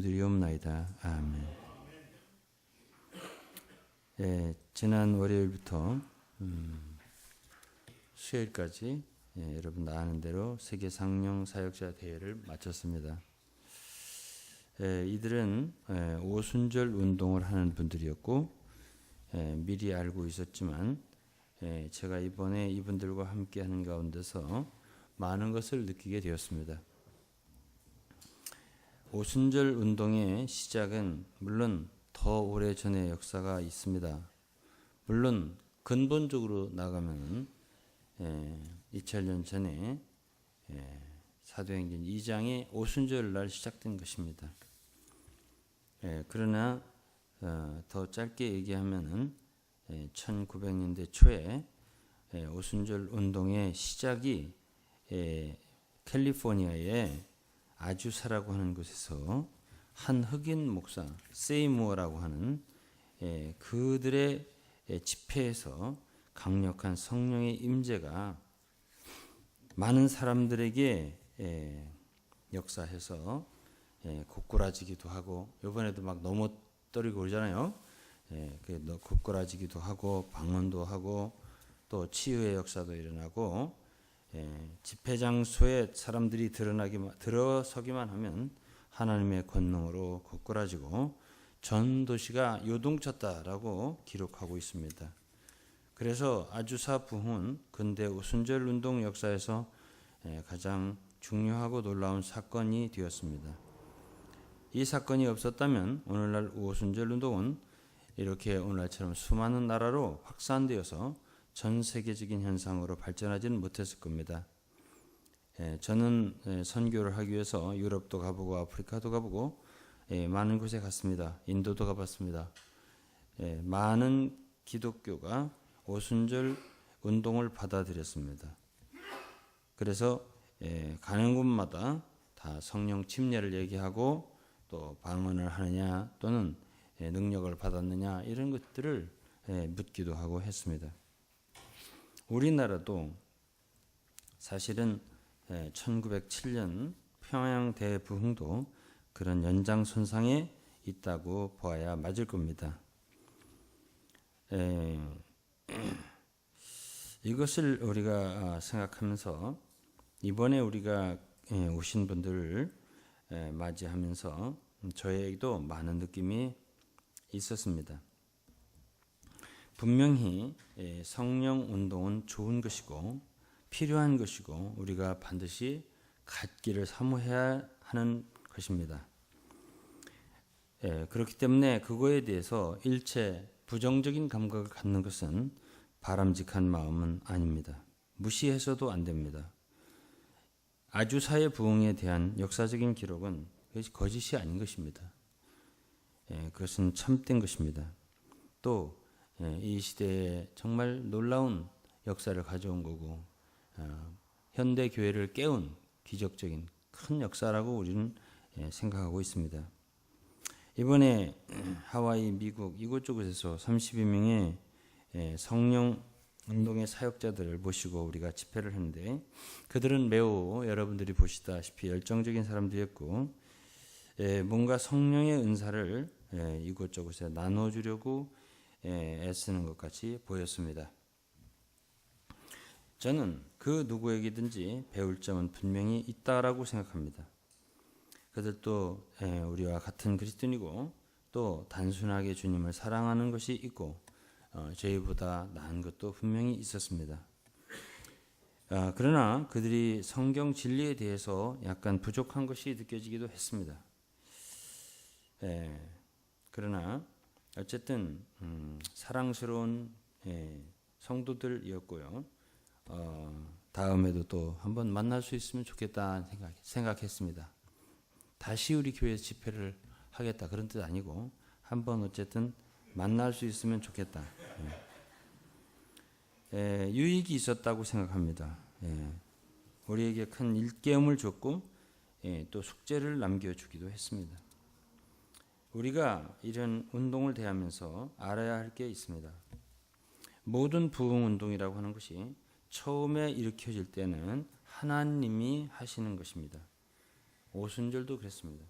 드리옵나이다. 아멘. 지난 월요일부터 수요일까지 여러분 아는 대로 세계 상령 사역자 대회를 마쳤습니다. 이들은 오순절 운동을 하는 분들이었고 미리 알고 있었지만 제가 이번에 이분들과 함께 하는 가운데서 많은 것을 느끼게 되었습니다. 오순절 운동의 시작은 물론 더 오래전의 역사가 있습니다. 물론 근본적으로 나가면 2000년 전에 사도행전 2장의 오순절 날 시작된 것입니다. 그러나 더 짧게 얘기하면 1900년대 초에 오순절 운동의 시작이 캘리포니아의 아주사라고 하는 곳에서 한 흑인 목사 세이무어라고 하는 그들의 집회에서 강력한 성령의 임재가 많은 사람들에게 역사해서 고꾸라지기도 하고, 이번에도 막 넘어뜨리고 그러잖아요. 고꾸라지기도 하고 방언도 하고 또 치유의 역사도 일어나고, 집회 장소에 사람들이 들어서기만 하면 하나님의 권능으로 고꾸라지고 전 도시가 요동쳤다라고 기록하고 있습니다. 그래서 아주사 부흥은 근대 오순절 운동 역사에서 가장 중요하고 놀라운 사건이 되었습니다. 이 사건이 없었다면 오늘날 오순절 운동은 이렇게 오늘날처럼 수많은 나라로 확산되어서 전 세계적인 현상으로 발전하지는 못했을 겁니다. 저는 선교를 하기 위해서 유럽도 가보고 아프리카도 가보고 많은 곳에 갔습니다. 인도도 가봤습니다. 많은 기독교가 오순절 운동을 받아들였습니다. 그래서 가는 곳마다 다 성령 침례를 얘기하고 또 방언을 하느냐 또는 능력을 받았느냐 이런 것들을 묻기도 하고 했습니다. 우리나라도 사실은 1907년 평양 대부흥도 그런 연장선상에 있다고 보아야 맞을 겁니다. 이것을 우리가 생각하면서 이번에 우리가 오신 분들을 맞이하면서 저에게도 많은 느낌이 있었습니다. 분명히 성령 운동은 좋은 것이고 필요한 것이고 우리가 반드시 갖기를 사모해야 하는 것입니다. 그렇기 때문에 그거에 대해서 일체 부정적인 감각을 갖는 것은 바람직한 마음은 아닙니다. 무시해서도 안 됩니다. 아주사의 부흥에 대한 역사적인 기록은 거짓이 아닌 것입니다. 그것은 참된 것입니다. 또 이 시대에 정말 놀라운 역사를 가져온 거고 현대 교회를 깨운 기적적인 큰 역사라고 우리는 생각하고 있습니다. 이번에 하와이, 미국 이곳저곳에서 32명의 성령 운동의 사역자들을 모시고 우리가 집회를 했는데 그들은 매우 여러분들이 보시다시피 열정적인 사람들이었고 뭔가 성령의 은사를 이곳저곳에 나눠주려고 애쓰는 것 같이 보였습니다. 저는 그 누구에게든지 배울 점은 분명히 있다라고 생각합니다. 그들도 우리와 같은 그리스도인이고 또 단순하게 주님을 사랑하는 것이 있고 저희보다 나은 것도 분명히 있었습니다. 그러나 그들이 성경 진리에 대해서 약간 부족한 것이 느껴지기도 했습니다. 그러나 어쨌든 사랑스러운 성도들이었고요. 다음에도 또 한번 만날 수 있으면 좋겠다 생각했습니다. 다시 우리 교회 집회를 하겠다 그런 뜻 아니고 한번 어쨌든 만날 수 있으면 좋겠다. 유익이 있었다고 생각합니다. 우리에게 큰 일깨움을 줬고 또 숙제를 남겨주기도 했습니다. 우리가 이런 운동을 대하면서 알아야 할 게 있습니다. 모든 부흥 운동이라고 하는 것이 처음에 일으켜질 때는 하나님이 하시는 것입니다. 오순절도 그랬습니다.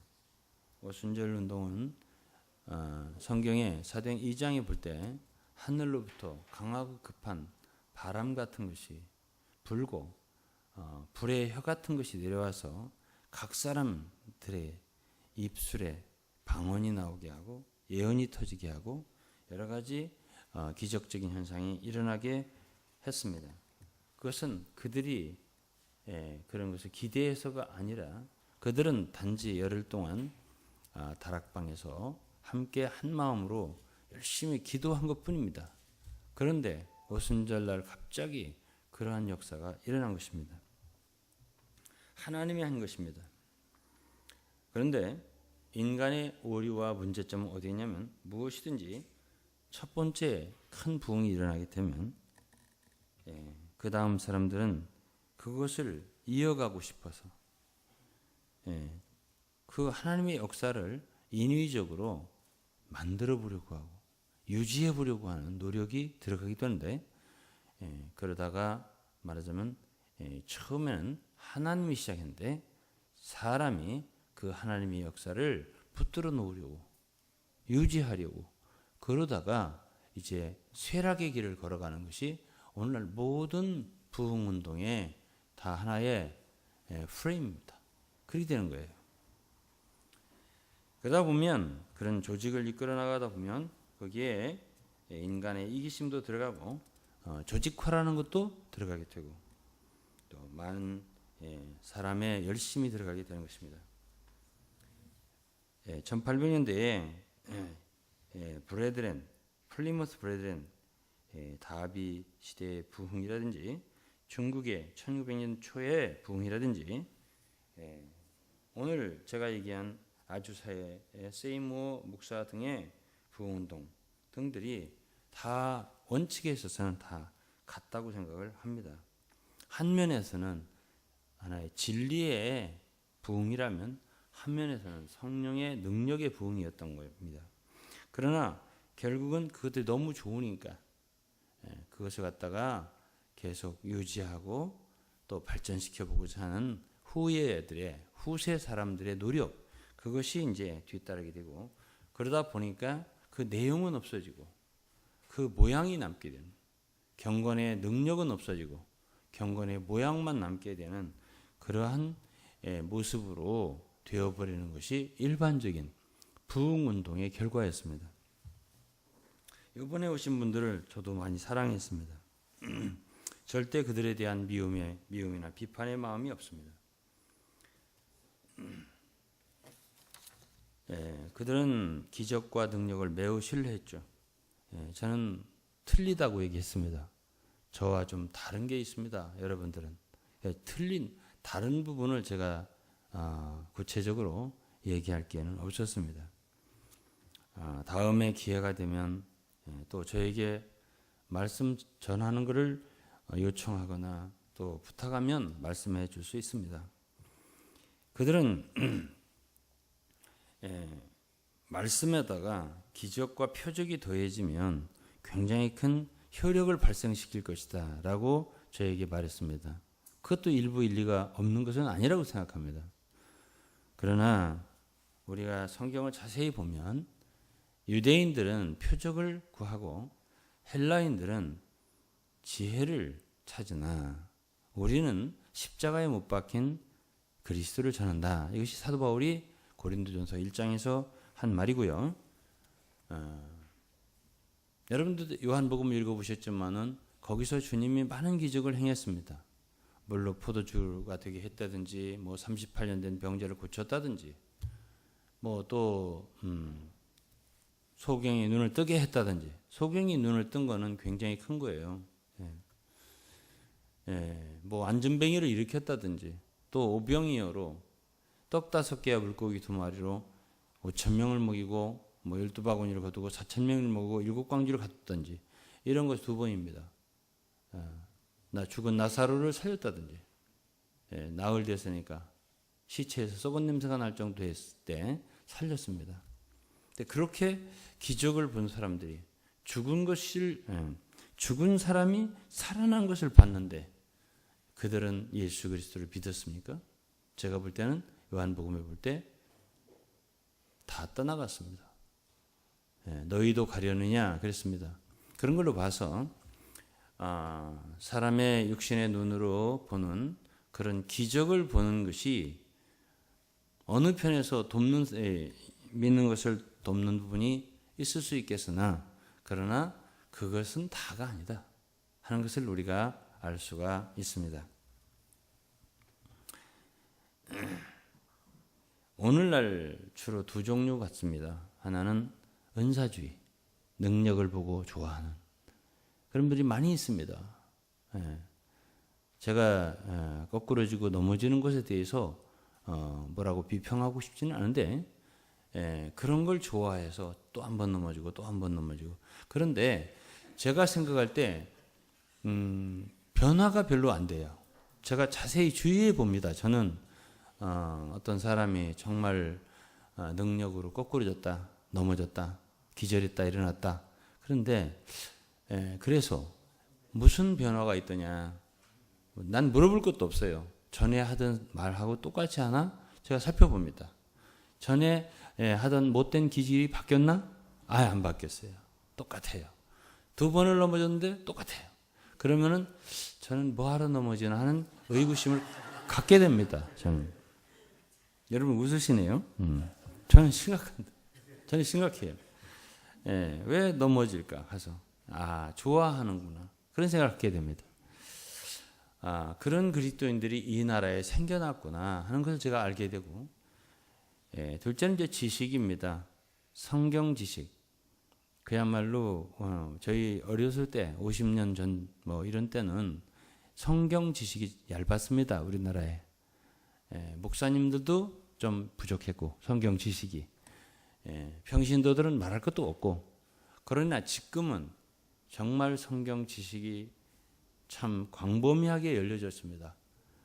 오순절 운동은 성경의 사도행 2장에 볼 때 하늘로부터 강하고 급한 바람 같은 것이 불고 불의 혀 같은 것이 내려와서 각 사람들의 입술에 방언이 나오게 하고 예언이 터지게 하고 여러 가지 기적적인 현상이 일어나게 했습니다. 그것은 그들이 그런 것을 기대해서가 아니라 그들은 단지 열흘 동안 다락방에서 함께 한 마음으로 열심히 기도한 것뿐입니다. 그런데 오순절날 갑자기 그러한 역사가 일어난 것입니다. 하나님이 한 것입니다. 그런데 인간의 오류와 문제점은 어디 있냐면 무엇이든지 첫 번째 큰 부흥이 일어나게 되면 그 다음 사람들은 그것을 이어가고 싶어서 그 하나님의 역사를 인위적으로 만들어 보려고 하고 유지해 보려고 하는 노력이 들어가기도 하는데 그러다가 말하자면 처음에는 하나님이 시작했는데 사람이 그 하나님의 역사를 붙들어 놓으려고 유지하려고 그러다가 이제 쇠락의 길을 걸어가는 것이 오늘날 모든 부흥운동의 다 하나의 프레임입니다. 그렇게 되는 거예요. 그러다 보면 그런 조직을 이끌어 나가다 보면 거기에 인간의 이기심도 들어가고 조직화라는 것도 들어가게 되고 또 많은 사람의 열심이 들어가게 되는 것입니다. 1800년대에 브레드렌, 플리머스 브레드렌 다비 시대의 부흥이라든지 중국의 1900년 초의 부흥이라든지 오늘 제가 얘기한 아주사의 세이무어 목사 등의 부흥운동 등들이 다 원칙에 있어서는 다 같다고 생각을 합니다. 한 면에서는 하나의 진리의 부흥이라면 한 면에서는 성령의 능력의 부흥이었던 겁니다. 그러나 결국은 그것들이 너무 좋으니까 그것을 갖다가 계속 유지하고 또 발전시켜 보고자 하는 후세 사람들의 노력 그것이 이제 뒤따르게 되고 그러다 보니까 그 내용은 없어지고 그 모양이 남게 되는 경건의 능력은 없어지고 경건의 모양만 남게 되는 그러한 모습으로 되어버리는 것이 일반적인 부흥운동의 결과였습니다. 이번에 오신 분들을 저도 많이 사랑했습니다. 절대 그들에 대한 미움이나 비판의 마음이 없습니다. 그들은 기적과 능력을 매우 신뢰했죠. 저는 틀리다고 얘기했습니다. 저와 좀 다른 게 있습니다. 여러분들은 틀린 다른 부분을 제가 구체적으로 얘기할 기회는 없었습니다. 다음에 기회가 되면 또 저에게 말씀 전하는 것을 요청하거나 또 부탁하면 말씀해 줄 수 있습니다. 그들은 말씀에다가 기적과 표적이 더해지면 굉장히 큰 효력을 발생시킬 것이다 라고 저에게 말했습니다. 그것도 일부 일리가 없는 것은 아니라고 생각합니다. 그러나 우리가 성경을 자세히 보면 유대인들은 표적을 구하고 헬라인들은 지혜를 찾으나 우리는 십자가에 못 박힌 그리스도를 전한다. 이것이 사도 바울이 고린도전서 1장에서 한 말이고요. 여러분들도 요한복음을 읽어보셨지만은 거기서 주님이 많은 기적을 행했습니다. 물로 포도주가 되게 했다든지, 뭐 38년 된 병자를 고쳤다든지, 뭐 또 소경이 눈을 뜨게 했다든지. 소경이 눈을 뜬 거는 굉장히 큰 거예요. 뭐 안전뱅이를 일으켰다든지, 또 오병이어로 떡 5개와 물고기 2마리로 5,000명을 먹이고 뭐 12바구니를 거두고 4,000명을 먹이고 7광지를 갔다든지 이런 것이 2번입니다. 나 죽은 나사로를 살렸다든지 나흘 됐으니까 시체에서 썩은 냄새가 날 정도 했을 때 살렸습니다. 근데 그렇게 기적을 본 사람들이 죽은 사람이 살아난 것을 봤는데 그들은 예수 그리스도를 믿었습니까? 제가 볼 때는 요한복음에 볼 때 다 떠나갔습니다. 너희도 가려느냐 그랬습니다. 그런 걸로 봐서 사람의 육신의 눈으로 보는 그런 기적을 보는 것이 어느 편에서 믿는 것을 돕는 부분이 있을 수 있겠으나 그러나 그것은 다가 아니다 하는 것을 우리가 알 수가 있습니다. 오늘날 주로 두 종류 같습니다. 하나는 은사주의, 능력을 보고 좋아하는 그런 분들이 많이 있습니다. 제가 거꾸러지고 넘어지는 것에 대해서 뭐라고 비평하고 싶지는 않은데 그런 걸 좋아해서 또 한 번 넘어지고 또 한 번 넘어지고 그런데 제가 생각할 때 변화가 별로 안 돼요. 제가 자세히 주의해 봅니다. 저는 어떤 사람이 정말 능력으로 거꾸러졌다, 넘어졌다, 기절했다, 일어났다. 그런데 그래서 무슨 변화가 있더냐? 난 물어볼 것도 없어요. 전에 하던 말하고 똑같이 하나? 제가 살펴봅니다. 전에 하던 못된 기질이 바뀌었나? 아예 안 바뀌었어요. 똑같아요. 두 번을 넘어졌는데 똑같아요. 그러면은 저는 뭐하러 넘어지나 하는 의구심을 갖게 됩니다. 저는. 여러분 웃으시네요. 저는 심각합니다. 저는 심각해요. 왜 넘어질까 가서 좋아하는구나 그런 생각을 갖게 됩니다. 그런 그리스도인들이 이 나라에 생겨났구나 하는 것을 제가 알게 되고 둘째는 이제 지식입니다. 성경 지식. 그야말로 저희 어렸을 때 50년 전 뭐 이런 때는 성경 지식이 얇았습니다. 우리나라에. 목사님들도 좀 부족했고 성경 지식이 평신도들은 말할 것도 없고 그러나 지금은 정말 성경 지식이 참 광범위하게 열려졌습니다.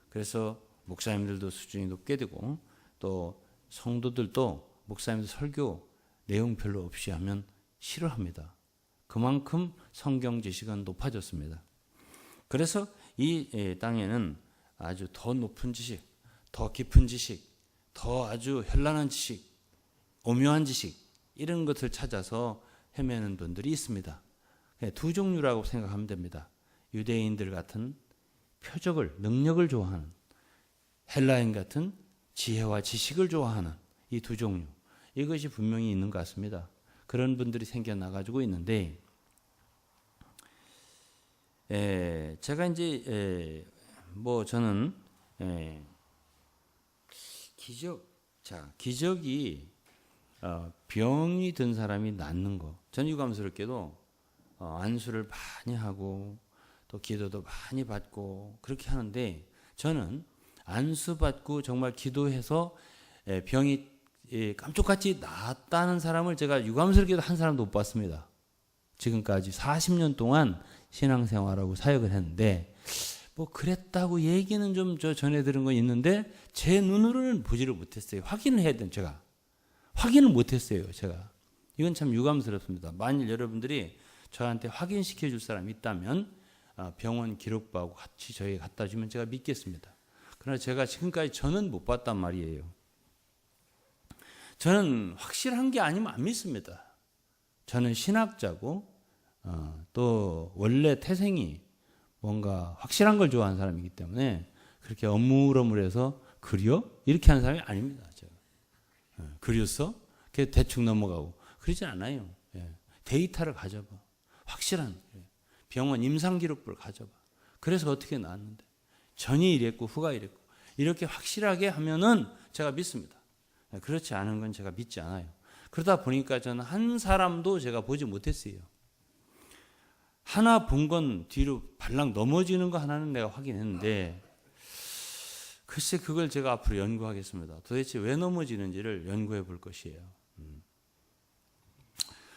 그래서 목사님들도 수준이 높게 되고 또 성도들도 목사님들 설교 내용 별로 없이 하면 싫어합니다. 그만큼 성경 지식은 높아졌습니다. 그래서 이 땅에는 아주 더 높은 지식, 더 깊은 지식, 더 아주 현란한 지식, 오묘한 지식 이런 것을 찾아서 헤매는 분들이 있습니다. 두 종류라고 생각하면 됩니다. 유대인들 같은 표적을, 능력을 좋아하는 헬라인 같은 지혜와 지식을 좋아하는 이 두 종류 이것이 분명히 있는 것 같습니다. 그런 분들이 생겨나가지고 있는데 제가 이제 저는 기적이 병이 든 사람이 낫는 거 전 유감스럽게도 안수를 많이 하고 또 기도도 많이 받고 그렇게 하는데 저는 안수 받고 정말 기도해서 병이 깜짝같이 나았다는 사람을 제가 유감스럽게도 한 사람도 못 봤습니다. 지금까지 40년 동안 신앙생활하고 사역을 했는데 뭐 그랬다고 얘기는 좀 전해 들은 거 있는데 제 눈으로는 보지를 못했어요. 확인을 해야 되는 제가 확인을 못했어요. 제가 이건 참 유감스럽습니다. 만일 여러분들이 저한테 확인시켜 줄 사람이 있다면 병원 기록부하고 같이 저에게 갖다 주면 제가 믿겠습니다. 그러나 제가 지금까지 저는 못 봤단 말이에요. 저는 확실한 게 아니면 안 믿습니다. 저는 신학자고 또 원래 태생이 뭔가 확실한 걸 좋아하는 사람이기 때문에 그렇게 어물어물해서 그려? 이렇게 하는 사람이 아닙니다. 제가. 그렸어? 그게 대충 넘어가고 그러지 않아요. 데이터를 가져봐. 확실한 병원 임상기록부를 가져봐. 그래서 어떻게 나왔는데 전이 이랬고 후가 이랬고 이렇게 확실하게 하면은 제가 믿습니다. 그렇지 않은 건 제가 믿지 않아요. 그러다 보니까 저는 한 사람도 제가 보지 못했어요. 하나 본 건 뒤로 발랑 넘어지는 거 하나는 내가 확인했는데 글쎄 그걸 제가 앞으로 연구하겠습니다. 도대체 왜 넘어지는지를 연구해 볼 것이에요.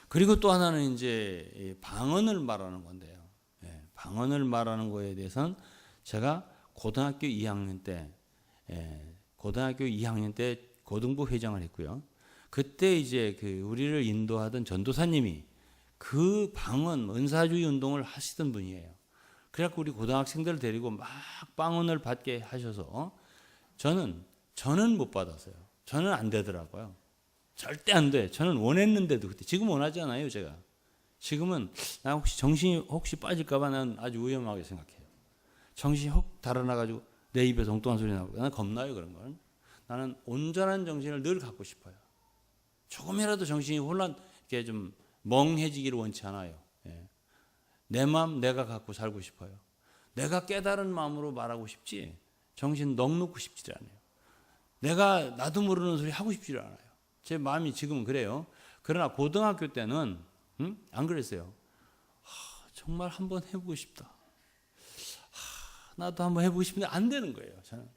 그리고 또 하나는 이제 방언을 말하는 건데요. 방언을 말하는 거에 대해서는 제가 고등학교 2학년 때 고등부 회장을 했고요. 그때 이제 우리를 인도하던 전도사님이 그 방언, 은사주의 운동을 하시던 분이에요. 그래갖고 우리 고등학생들을 데리고 막 방언을 받게 하셔서 저는 못 받았어요. 저는 안 되더라고요. 절대 안 돼. 저는 원했는데도 그때. 지금 원하지 않아요, 제가. 지금은 나 혹시 정신이 혹시 빠질까봐 난 아주 위험하게 생각해요. 정신이 혹 달아나가지고 내 입에서 엉뚱한 소리 나고 나는 겁나요, 그런 건. 나는 온전한 정신을 늘 갖고 싶어요. 조금이라도 정신이 이렇게 좀 멍해지기를 원치 않아요. 예. 내 마음 내가 갖고 살고 싶어요. 내가 깨달은 마음으로 말하고 싶지 정신 넋놓고 싶지 않아요. 내가 나도 모르는 소리 하고 싶지 않아요. 제 마음이 지금은 그래요. 그러나 고등학교 때는 안 그랬어요. 정말 한번 해보고 싶다. 나도 한번 해보고 싶은데 안 되는 거예요. 저는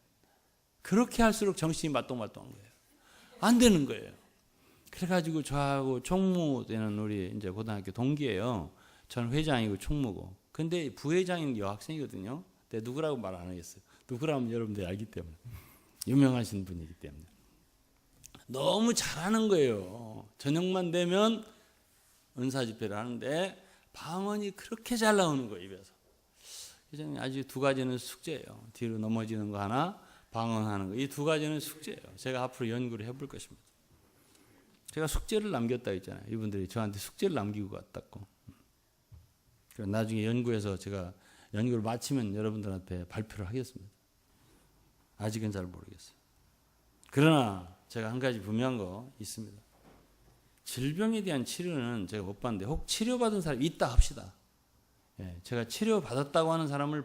그렇게 할수록 정신이 말똥말똥한 거예요. 안 되는 거예요. 그래가지고 저하고 총무 때는 우리 이제 고등학교 동기예요. 저는 회장이고 총무고. 근데 부회장인 여학생이거든요. 근데 누구라고 말 안 하겠어요. 누구라면 여러분들이 알기 때문에. 유명하신 분이기 때문에. 너무 잘하는 거예요. 저녁만 되면 은사 집회를 하는데 방언이 그렇게 잘 나오는 거예요, 입에서. 아주 두 가지는 숙제예요. 뒤로 넘어지는 거 하나, 방언하는 거. 이 두 가지는 숙제예요. 제가 앞으로 연구를 해볼 것입니다. 제가 숙제를 남겼다 했잖아요. 이분들이 저한테 숙제를 남기고 갔다고. 나중에 연구해서 제가 연구를 마치면 여러분들한테 발표를 하겠습니다. 아직은 잘 모르겠어요. 그러나 제가 한 가지 분명한 거 있습니다. 질병에 대한 치료는 제가 못 봤는데 혹 치료받은 사람이 있다 합시다. 예, 제가 치료받았다고 하는 사람을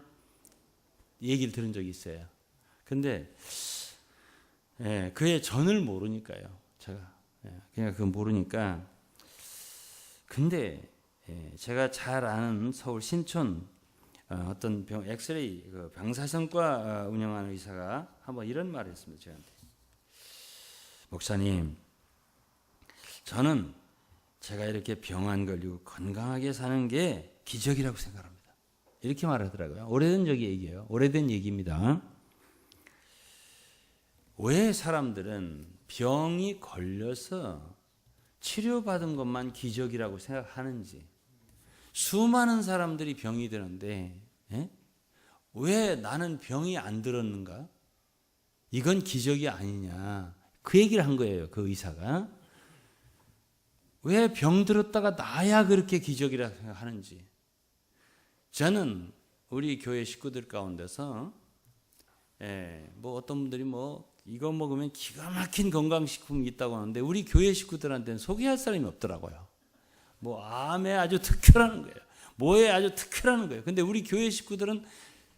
얘기를 들은 적이 있어요. 근데 예, 그의 전을 모르니까요. 제가 그냥 그거 모르니까. 근데 제가 잘 아는 서울 신촌 어떤 엑스레이 방사선과 운영하는 의사가 한번 이런 말을 했습니다. 저한테. 목사님, 저는 제가 이렇게 병 안 걸리고 건강하게 사는 게 기적이라고 생각합니다. 이렇게 말하더라고요. 오래된 얘기예요. 오래된 얘기입니다. 왜 사람들은 병이 걸려서 치료받은 것만 기적이라고 생각하는지. 수많은 사람들이 병이 드는데 왜 나는 병이 안 들었는가? 이건 기적이 아니냐. 그 얘기를 한 거예요. 그 의사가. 왜 병 들었다가 나야 그렇게 기적이라고 생각하는지. 저는 우리 교회 식구들 가운데서 뭐 어떤 분들이 이거 먹으면 기가 막힌 건강식품이 있다고 하는데 우리 교회 식구들한테는 소개할 사람이 없더라고요. 암에 아주 특효라는 거예요. 뭐에 아주 특효라는 거예요. 근데 우리 교회 식구들은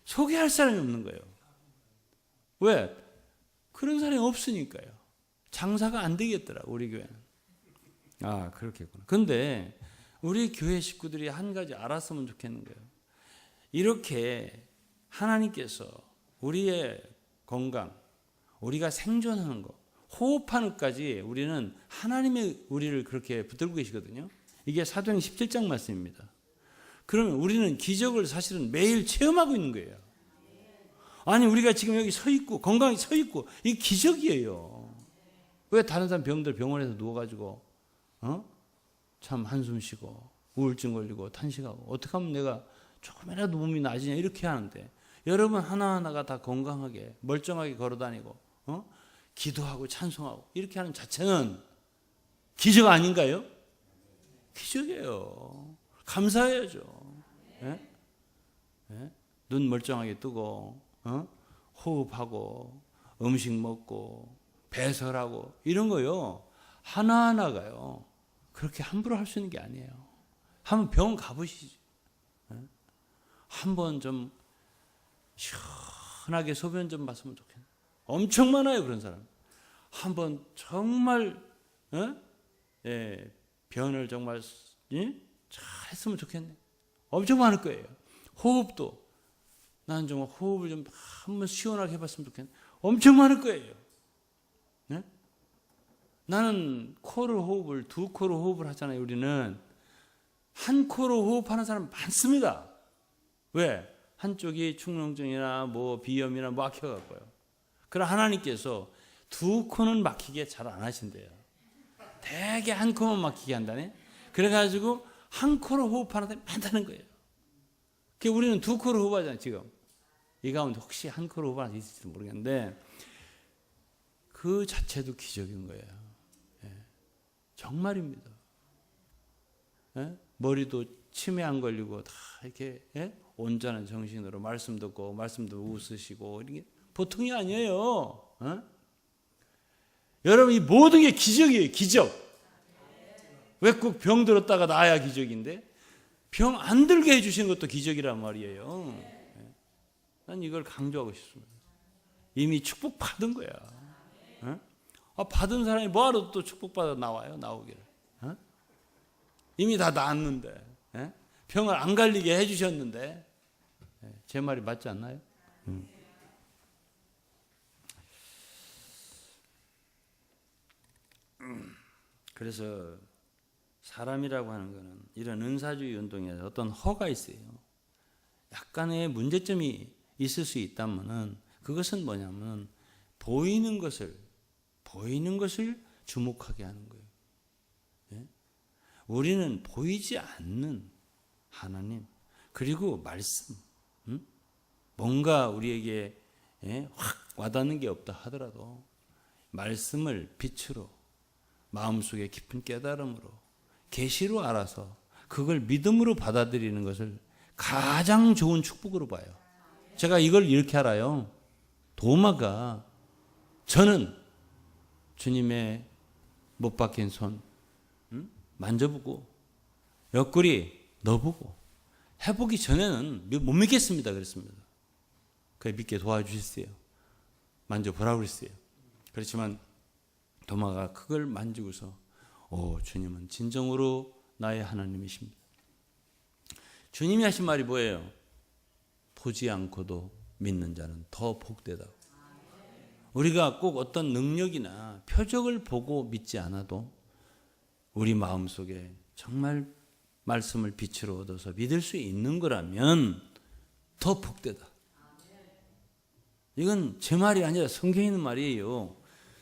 소개할 사람이 없는 거예요. 왜? 그런 사람이 없으니까요. 장사가 안 되겠더라고, 우리 교회는. 아, 그렇겠구나. 근데 우리 교회 식구들이 한 가지 알았으면 좋겠는 거예요. 이렇게 하나님께서 우리의 건강, 우리가 생존하는 거, 호흡하는 것까지 우리는 하나님의 우리를 그렇게 붙들고 계시거든요. 이게 사도행 17장 말씀입니다. 그러면 우리는 기적을 사실은 매일 체험하고 있는 거예요. 아니, 우리가 지금 여기 서 있고 건강히 서 있고 이게 기적이에요. 왜 다른 사람 병들 병원에서 누워가지고 참 한숨 쉬고 우울증 걸리고 탄식하고 어떻게 하면 내가 조금이라도 몸이 나아지냐 이렇게 하는데 여러분 하나하나가 다 건강하게 멀쩡하게 걸어다니고 기도하고 찬송하고 이렇게 하는 자체는 기적 아닌가요? 기적이에요. 감사해야죠. 예? 예? 눈 멀쩡하게 뜨고 호흡하고 음식 먹고 배설하고 이런 거요. 하나하나가요. 그렇게 함부로 할 수 있는 게 아니에요. 한번 병원 가보시죠. 예? 한번 좀 시원하게 소변 좀 봤으면 좋겠네. 엄청 많아요, 그런 사람. 한번 정말 변을 정말 잘 했으면 좋겠네. 엄청 많을 거예요. 호흡도 나는 정말 호흡을 좀 한번 시원하게 해봤으면 좋겠네. 엄청 많을 거예요. 네? 나는 코로 호흡을 두 코로 호흡을 하잖아요. 우리는 한 코로 호흡하는 사람 많습니다. 왜? 한쪽이 축농증이나 비염이나 막혀갖고요. 그러나 하나님께서 두 코는 막히게 잘 안 하신대요. 되게 한 코만 막히게 한다네. 그래가지고 한 코로 호흡하는 사람이 많다는 거예요. 우리는 두 코로 호흡하잖아요. 지금 이 가운데 혹시 한 코로 호흡하는 사람이 있을지 모르겠는데 그 자체도 기적인 거예요. 정말입니다. 예? 머리도 치매 안 걸리고 다 이렇게 온전한 정신으로 말씀 듣고 말씀도 웃으시고 이게 보통이 아니에요. 여러분 이 모든 게 기적이에요. 기적. 왜 꼭 병 들었다가 나아야 기적인데 병 안 들게 해주시는 것도 기적이란 말이에요. 난 이걸 강조하고 싶습니다. 이미 축복받은 거야. 받은 사람이 뭐하러 또 축복받아 나와요? 나오기를. 이미 다 나았는데 병을 안 갈리게 해주셨는데 제 말이 맞지 않나요? 그래서 사람이라고 하는 것은 이런 은사주의 운동에서 어떤 허가 있어요. 약간의 문제점이 있을 수 있다면은 그것은 뭐냐면 보이는 것을 주목하게 하는 거예요. 우리는 보이지 않는 하나님 그리고 말씀 뭔가 우리에게 확 와닿는 게 없다 하더라도 말씀을 빛으로 마음속에 깊은 깨달음으로 계시로 알아서 그걸 믿음으로 받아들이는 것을 가장 좋은 축복으로 봐요. 제가 이걸 이렇게 알아요. 도마가 저는 주님의 못 박힌 손 만져보고 옆구리 넣어보고 해보기 전에는 못 믿겠습니다 그랬습니다. 그래 믿게 도와주셨어요. 만져보라고 그랬어요. 그렇지만 도마가 그걸 만지고서 주님은 진정으로 나의 하나님이십니다. 주님이 하신 말이 뭐예요? 보지 않고도 믿는 자는 더 복되다. 우리가 꼭 어떤 능력이나 표적을 보고 믿지 않아도 우리 마음속에 정말 말씀을 빛으로 얻어서 믿을 수 있는 거라면 더 복되다. 이건 제 말이 아니라 성경에 있는 말이에요.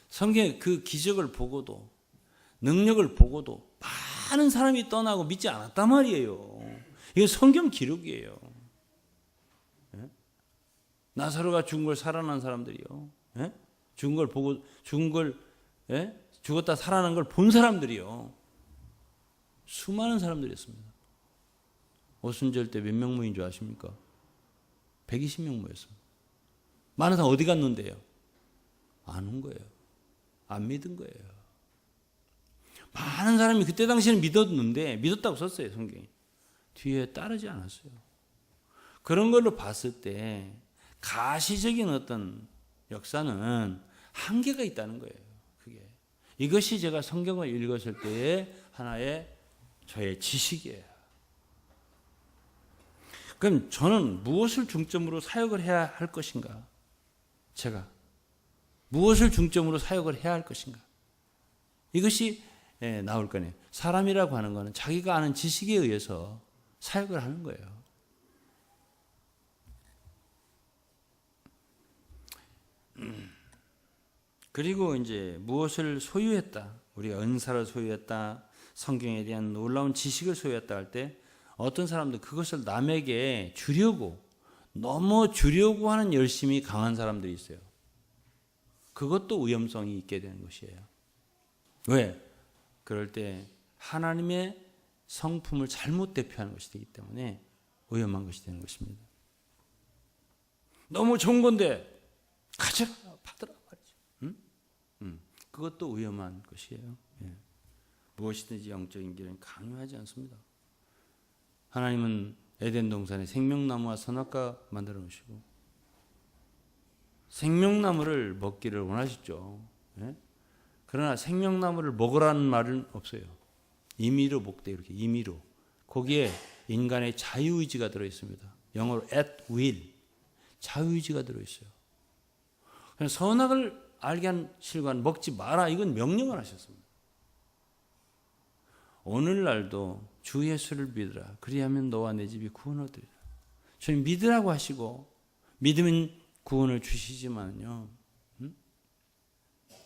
성경에 그 기적을 보고도 능력을 보고도 많은 사람이 떠나고 믿지 않았단 말이에요. 이게 성경 기록이에요. 나사로가 죽은 걸 살아난 사람들이요. 죽은 걸 보고 죽었다 살아난 걸 본 사람들이요. 수많은 사람들이었습니다. 오순절 때 몇 명 모인 줄 아십니까? 120명 모였습니다. 많은 사람 어디 갔는데요? 안 온 거예요. 안 믿은 거예요. 많은 사람이 그때 당시에는 믿었는데 믿었다고 썼어요 성경이. 뒤에 따르지 않았어요. 그런 걸로 봤을 때 가시적인 어떤 역사는 한계가 있다는 거예요. 그게 이것이 제가 성경을 읽었을 때의 하나의 저의 지식이에요. 그럼 저는 무엇을 중점으로 사역을 해야 할 것인가? 제가 무엇을 중점으로 사역을 해야 할 것인가? 이것이 나올 거네요. 사람이라고 하는 것은 자기가 아는 지식에 의해서 사역을 하는 거예요. 그리고 이제 무엇을 소유했다. 우리가 은사를 소유했다. 성경에 대한 놀라운 지식을 소유했다 할 때 어떤 사람들 그것을 남에게 주려고 너무 주려고 하는 열심이 강한 사람들이 있어요. 그것도 위험성이 있게 되는 것이에요. 왜? 그럴 때 하나님의 성품을 잘못 대표하는 것이 되기 때문에 위험한 것이 되는 것입니다. 너무 좋은 건데 가져라 받으라 말이죠. 그것도 위험한 것이에요. 무엇이든지 영적인 길은 강요하지 않습니다. 하나님은 에덴 동산에 생명나무와 선악과 만들어 놓으시고 생명나무를 먹기를 원하셨죠. 그러나 생명나무를 먹으라는 말은 없어요. 임의로 먹되 이렇게 임의로. 거기에 인간의 자유의지가 들어있습니다. 영어로 at will. 자유의지가 들어있어요. 선악을 알게 한 실과는 먹지 마라. 이건 명령을 하셨습니다. 오늘날도 주 예수를 믿으라. 그리하면 너와 내 집이 구원을 얻으리라. 주님 믿으라고 하시고 믿으면 구원을 주시지만요.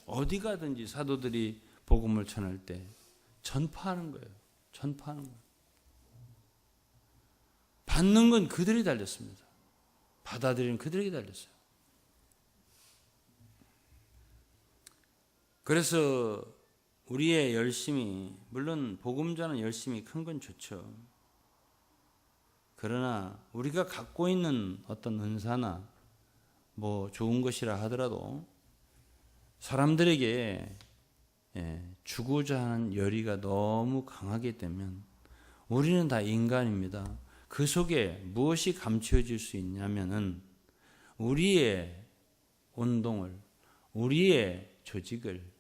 어디 가든지 사도들이 복음을 전할 때 전파하는 거예요. 전파하는 거예요. 받는 건 그들이 달렸습니다. 받아들이는 그들에게 달렸어요. 그래서 우리의 열심이, 물론 복음 전하는 열심이 큰 건 좋죠. 그러나 우리가 갖고 있는 어떤 은사나 뭐 좋은 것이라 하더라도 사람들에게 주고자 하는 열의가 너무 강하게 되면 우리는 다 인간입니다. 그 속에 무엇이 감추어질 수 있냐면은 우리의 운동을, 우리의 조직을,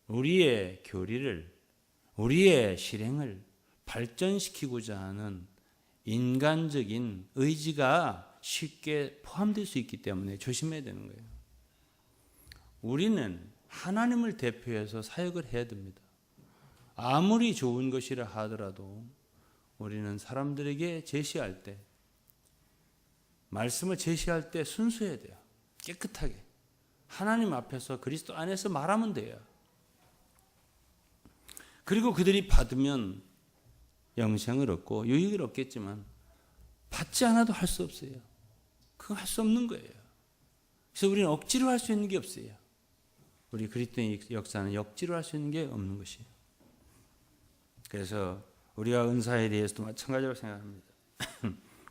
우리의 교리를, 우리의 실행을 발전시키고자 하는 인간적인 의지가 쉽게 포함될 수 있기 때문에 조심해야 되는 거예요. 우리는 하나님을 대표해서 사역을 해야 됩니다. 아무리 좋은 것이라 하더라도 우리는 사람들에게 제시할 때, 말씀을 제시할 때 순수해야 돼요. 깨끗하게. 하나님 앞에서 그리스도 안에서 말하면 돼요. 그리고 그들이 받으면 영생을 얻고 유익을 얻겠지만 받지 않아도 할 수 없어요. 그거 할 수 없는 거예요. 그래서 우리는 억지로 할 수 있는 게 없어요. 우리 그리스도의 역사는 억지로 할 수 있는 게 없는 것이에요. 그래서 우리가 은사에 대해서도 마찬가지라고 생각합니다.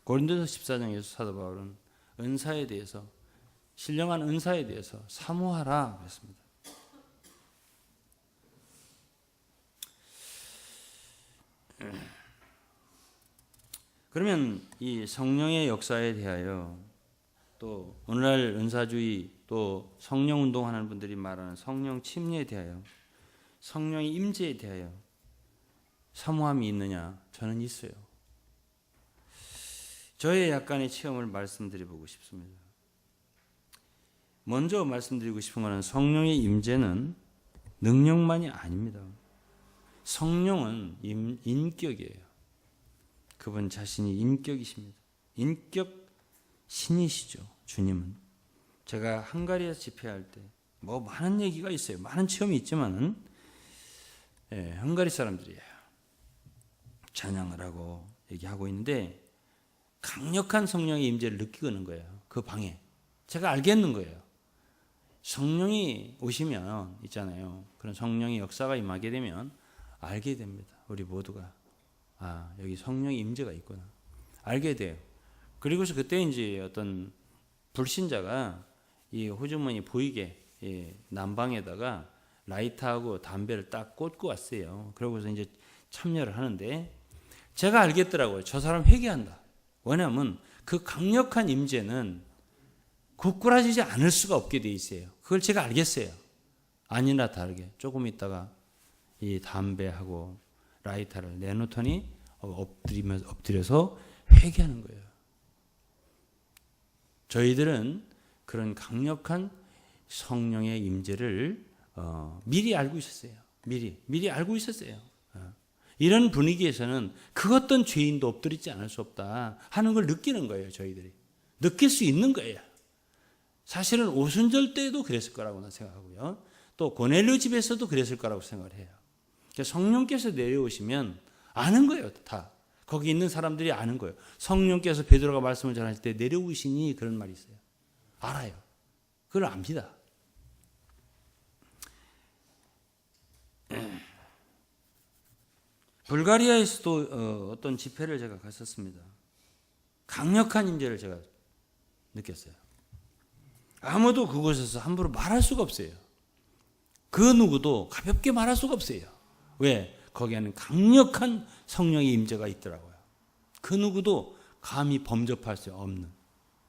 고린도서 14장에서 사도 바울은 은사에 대해서, 신령한 은사에 대해서 사모하라 그랬습니다. 그러면 이 성령의 역사에 대하여, 또 오늘날 은사주의, 또 성령 운동하는 분들이 말하는 성령 침례에 대하여, 성령의 임재에 대하여 사모함이 있느냐? 저는 있어요. 저의 약간의 체험을 말씀드려보고 싶습니다. 먼저 말씀드리고 싶은 것은 성령의 임재는 능력만이 아닙니다. 성령은 인격이에요. 그분 자신이 인격이십니다. 인격 신이시죠. 주님은. 제가 헝가리에서 집회할 때 뭐 많은 얘기가 있어요. 많은 체험이 있지만은 헝가리 사람들이에요. 찬양을 하고 얘기하고 있는데 강력한 성령의 임재를 느끼는 거예요. 그 방에. 제가 알겠는 거예요. 성령이 오시면 있잖아요. 그런 성령의 역사가 임하게 되면 알게 됩니다. 우리 모두가. 아, 여기 성령의 임재가 있구나. 알게 돼요. 그리고서 그때 이제 어떤 불신자가 이 호주머니 보이게 난방에다가 라이터하고 담배를 딱 꽂고 왔어요. 그러고서 이제 참여를 하는데 제가 알겠더라고요. 저 사람 회개한다. 왜냐하면 그 강력한 임재는 고꾸라지지 않을 수가 없게 돼 있어요. 그걸 제가 알겠어요. 아니나 다르게 조금 있다가 이 담배하고 라이터를 내놓더니 엎드려서 회개하는 거예요. 저희들은 그런 강력한 성령의 임재를 미리 알고 있었어요. 미리 알고 있었어요. 이런 분위기에서는 그 어떤 죄인도 엎드리지 않을 수 없다 하는 걸 느끼는 거예요. 저희들이. 느낄 수 있는 거예요. 사실은 오순절 때도 그랬을 거라고 생각하고요. 또 고넬료 집에서도 그랬을 거라고 생각을 해요. 성령께서 내려오시면 아는 거예요. 다. 거기 있는 사람들이 아는 거예요. 성령께서 베드로가 말씀을 전할 때 내려오시니 그런 말이 있어요. 알아요. 그걸 압니다. 불가리아에서도 어떤 집회를 제가 갔었습니다. 강력한 임재를 제가 느꼈어요. 아무도 그곳에서 함부로 말할 수가 없어요. 그 누구도 가볍게 말할 수가 없어요. 왜? 거기에는 강력한 성령의 임재가 있더라고요. 그 누구도 감히 범접할 수 없는.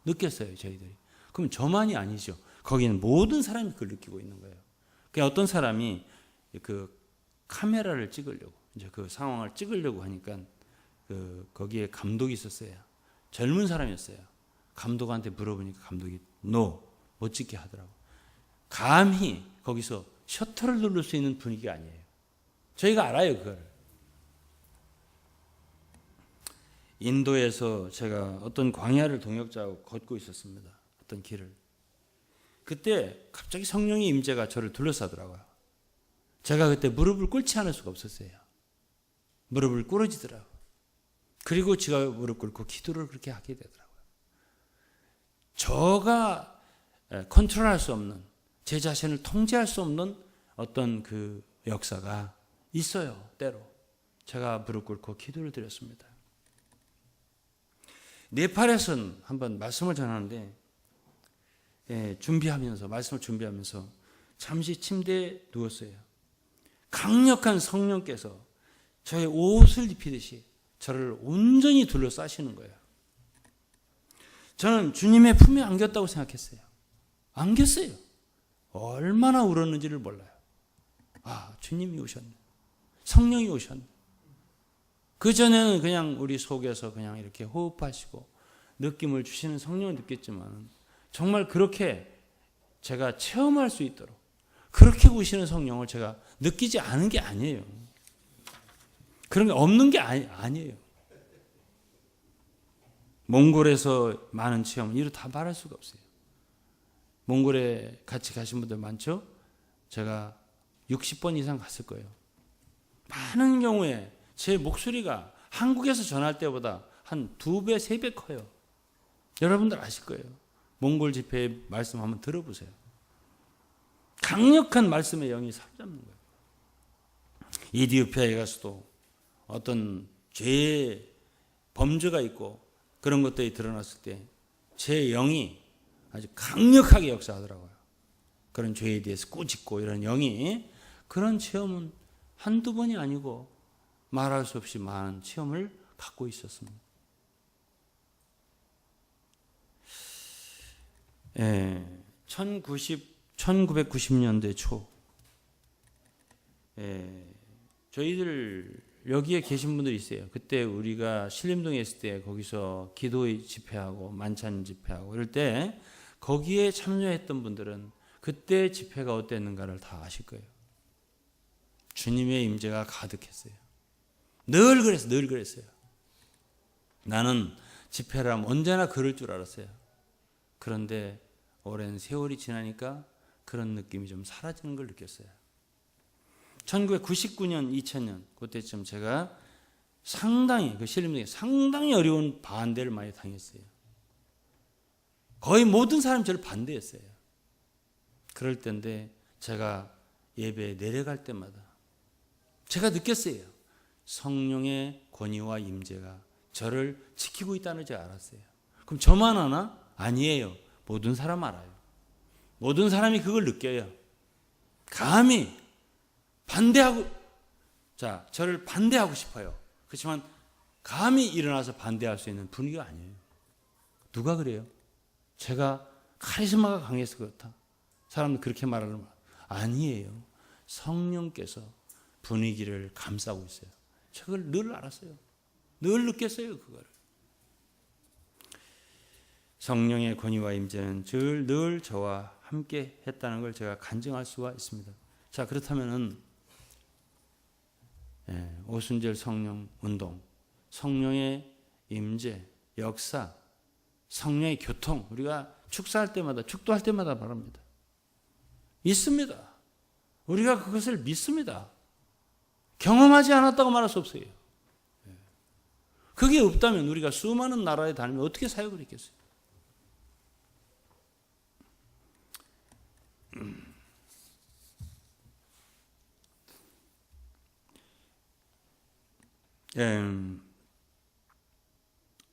느꼈어요, 저희들이. 그럼 저만이 아니죠. 거기는 모든 사람이 그걸 느끼고 있는 거예요. 그러니까 어떤 사람이 그 카메라를 찍으려고, 이제 그 상황을 찍으려고 하니까 거기에 감독이 있었어요. 젊은 사람이었어요. 감독한테 물어보니까 감독이 못 찍게 하더라고. 감히 거기서 셔터를 누를 수 있는 분위기가 아니에요. 저희가 알아요, 그걸. 인도에서 제가 어떤 광야를 동역자하고 걷고 있었습니다. 어떤 길을. 그때 갑자기 성령의 임재가 저를 둘러싸더라고요. 제가 그때 무릎을 꿇지 않을 수가 없었어요. 무릎을 꿇어지더라고요. 그리고 제가 무릎 꿇고 기도를 그렇게 하게 되더라고요. 저가 컨트롤할 수 없는, 제 자신을 통제할 수 없는 어떤 그 역사가 있어요. 때로 제가 무릎 꿇고 기도를 드렸습니다. 네팔에서는 한번 말씀을 전하는데 말씀을 준비하면서 잠시 침대에 누웠어요. 강력한 성령께서 저의 옷을 입히듯이 저를 온전히 둘러싸시는 거예요. 저는 주님의 품에 안겼다고 생각했어요. 안겼어요. 얼마나 울었는지를 몰라요. 주님이 오셨네. 성령이 오셨네. 그전에는 그냥 우리 속에서 그냥 이렇게 호흡하시고 느낌을 주시는 성령을 느꼈지만 정말 그렇게 제가 체험할 수 있도록 그렇게 오시는 성령을 제가 느끼지 않은 게 아니에요. 그런 게 없는 게 아니에요. 몽골에서 많은 체험, 이루 다 말할 수가 없어요. 몽골에 같이 가신 분들 많죠? 제가 60번 이상 갔을 거예요. 많은 경우에 제 목소리가 한국에서 전할 때보다 한 2배, 3배 커요. 여러분들 아실 거예요. 몽골 집회의 말씀 한번 들어보세요. 강력한 말씀의 영이 사로잡는 거예요. 이디오피아에 가서도 어떤 죄의 범죄가 있고 그런 것들이 드러났을 때 제 영이 아주 강력하게 역사하더라고요. 그런 죄에 대해서 꾸짖고 이런 영이, 그런 체험은 한두 번이 아니고 말할 수 없이 많은 체험을 갖고 있었습니다. 1990년대 초 저희들 여기에 계신 분들이 있어요. 그때 우리가 신림동에 있을 때 거기서 기도 집회하고 만찬 집회하고 이럴 때 거기에 참여했던 분들은 그때 집회가 어땠는가를 다 아실 거예요. 주님의 임재가 가득했어요. 늘 그랬어요. 나는 집회를 하면 언제나 그럴 줄 알았어요. 그런데 오랜 세월이 지나니까 그런 느낌이 좀 사라지는 걸 느꼈어요. 1999년, 2000년 그때쯤 제가 상당히 신림동에 상당히 어려운 반대를 많이 당했어요. 거의 모든 사람이 저를 반대했어요. 그럴 때인데 제가 예배에 내려갈 때마다 제가 느꼈어요. 성령의 권위와 임재가 저를 지키고 있다는 걸 알았어요. 그럼 저만 아나? 아니에요. 모든 사람 알아요. 모든 사람이 그걸 느껴요. 감히 저를 반대하고 싶어요. 그렇지만 감히 일어나서 반대할 수 있는 분위기가 아니에요. 누가 그래요? 제가 카리스마가 강해서 그렇다. 사람들 그렇게 말하는 말 아니에요. 성령께서 분위기를 감싸고 있어요. 그걸 늘 알았어요. 늘 느꼈어요. 그거를. 성령의 권위와 임재는 늘 저와 함께 했다는 걸 제가 간증할 수가 있습니다. 자, 그렇다면은 오순절 성령 운동, 성령의 임재, 역사, 성령의 교통, 우리가 축사할 때마다, 축도할 때마다 말합니다. 믿습니다. 우리가 그것을 믿습니다. 경험하지 않았다고 말할 수 없어요. 그게 없다면 우리가 수많은 나라에 다니면 어떻게 사역을 했겠어요?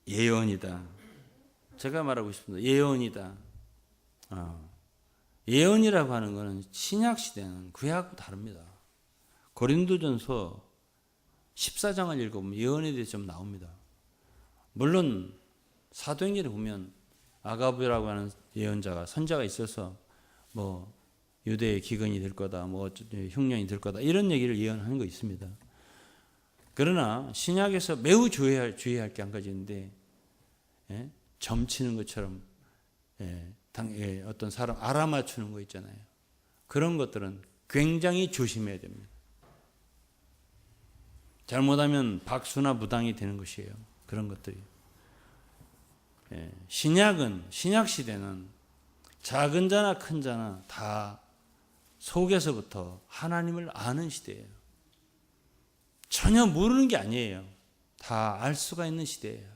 예언이다. 제가 말하고 싶습니다. 예언이다. 예언이라고 하는 것은 신약 시대는 구약하고 다릅니다. 고린도전서 14장을 읽어보면 예언에 대해서 좀 나옵니다. 물론 사도행전에 보면 아가브라고 하는 예언자가 선자가 있어서 뭐 유대의 기근이 될 거다, 뭐 흉년이 될 거다 이런 얘기를 예언하는 거 있습니다. 그러나 신약에서 매우 주의할 게 한 가지 있는데 점치는 것처럼 어떤 사람 알아맞추는 거 있잖아요. 그런 것들은 굉장히 조심해야 됩니다. 잘못하면 박수나 무당이 되는 것이에요. 그런 것들이. 신약 시대는 작은 자나 큰 자나 다 속에서부터 하나님을 아는 시대예요. 전혀 모르는 게 아니에요. 다 알 수가 있는 시대예요.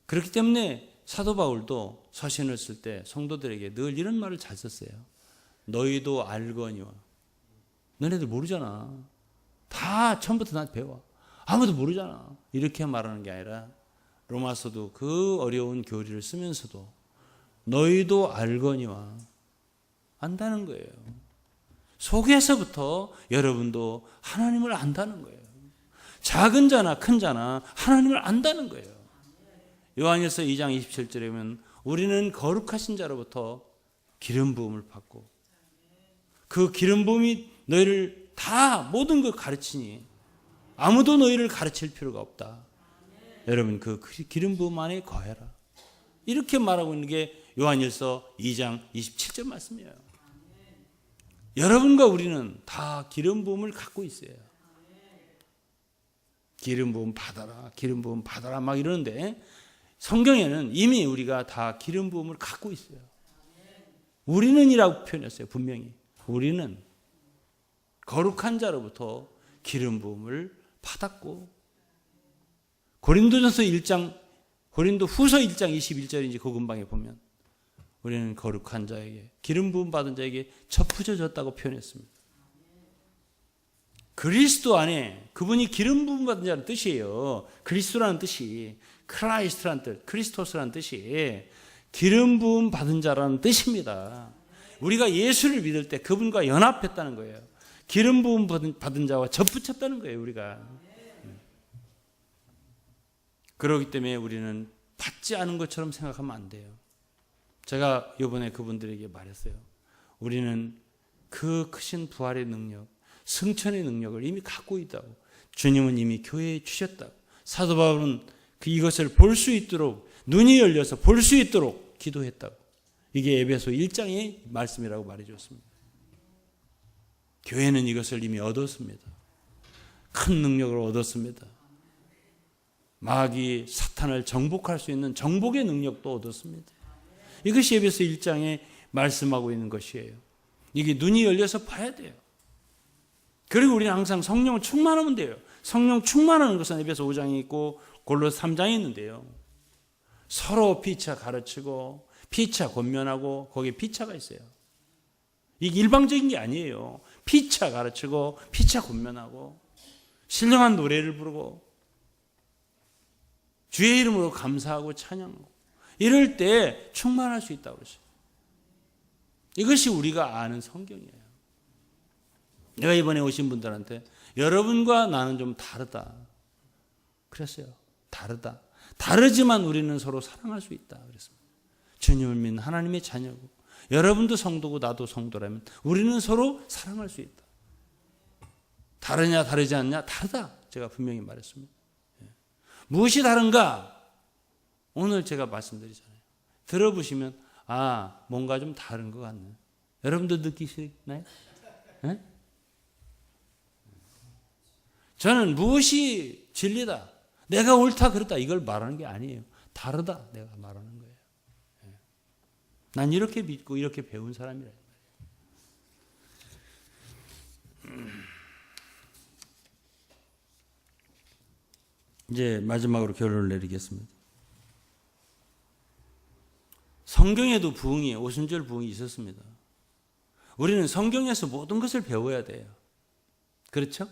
그렇기 때문에 사도 바울도 서신을 쓸 때 성도들에게 늘 이런 말을 잘 썼어요. 너희도 알거니와 너네들 모르잖아. 다 처음부터 나한테 배워. 아무도 모르잖아. 이렇게 말하는 게 아니라 로마서도 그 어려운 교리를 쓰면서도 너희도 알거니와 안다는 거예요. 속에서부터 여러분도 하나님을 안다는 거예요. 작은 자나 큰 자나 하나님을 안다는 거예요. 요한일서 2장 27절에 보면 우리는 거룩하신 자로부터 기름 부음을 받고 그 기름 부음이 너희를 다 모든 걸 가르치니 아무도 너희를 가르칠 필요가 없다. 여러분 그 기름 부음 안에 거해라. 이렇게 말하고 있는 게 요한일서 2장 27절 말씀이에요. 여러분과 우리는 다 기름 부음을 갖고 있어요. 기름 부음 받아라, 기름 부음 받아라 막 이러는데 성경에는 이미 우리가 다 기름 부음을 갖고 있어요. 우리는이라고 표현했어요. 분명히 우리는 거룩한 자로부터 기름 부음을 받았고 고린도후서 1장 21절인지 그 근방에 보면 우리는 거룩한 자에게 기름 부음 받은 자에게 접붙여졌다고 표현했습니다. 그리스도 안에 그분이 기름 부음 받은 자는 뜻이에요. 그리스도라는 뜻이 크라이스트라는 뜻, 크리스토스라는 뜻이 기름 부음 받은 자라는 뜻입니다. 우리가 예수를 믿을 때 그분과 연합했다는 거예요. 기름 부음 받은 자와 접붙였다는 거예요. 우리가. 그렇기 때문에 우리는 받지 않은 것처럼 생각하면 안 돼요. 제가 이번에 그분들에게 말했어요. 우리는 그 크신 부활의 능력, 승천의 능력을 이미 갖고 있다고. 주님은 이미 교회에 주셨다고. 사도 바울은 이것을 볼 수 있도록 눈이 열려서 볼 수 있도록 기도했다고. 이게 에베소 1장의 말씀이라고 말해줬습니다. 교회는 이것을 이미 얻었습니다. 큰 능력을 얻었습니다. 마귀 사탄을 정복할 수 있는 정복의 능력도 얻었습니다. 이것이 에베소 1장에 말씀하고 있는 것이에요. 이게 눈이 열려서 봐야 돼요. 그리고 우리는 항상 성령을 충만하면 돼요. 성령 충만하는 것은 에베소 5장에 있고 골로새 3장에 있는데요. 서로 피차 가르치고 피차 권면하고 거기에 피차가 있어요. 이게 일방적인 게 아니에요. 피차 가르치고 피차 권면하고 신령한 노래를 부르고 주의 이름으로 감사하고 찬양하고 이럴 때 충만할 수 있다고 그랬어요. 이것이 우리가 아는 성경이에요. 내가 이번에 오신 분들한테 여러분과 나는 좀 다르다 그랬어요. 다르다. 다르지만 우리는 서로 사랑할 수 있다 그랬습니다. 주님을 믿는 하나님의 자녀고 여러분도 성도고 나도 성도라면 우리는 서로 사랑할 수 있다. 다르냐 다르지 않냐? 다르다. 제가 분명히 말했습니다. 무엇이 다른가? 오늘 제가 말씀드리잖아요. 들어보시면 뭔가 좀 다른 것 같네. 여러분도 느끼시나요? 네? 저는 무엇이 진리다, 내가 옳다 그렇다 이걸 말하는 게 아니에요. 다르다 내가 말하는 거예요. 난 이렇게 믿고 이렇게 배운 사람이라. 이제 마지막으로 결론을 내리겠습니다. 성경에도 부흥이, 오순절 부흥이 있었습니다. 우리는 성경에서 모든 것을 배워야 돼요. 그렇죠?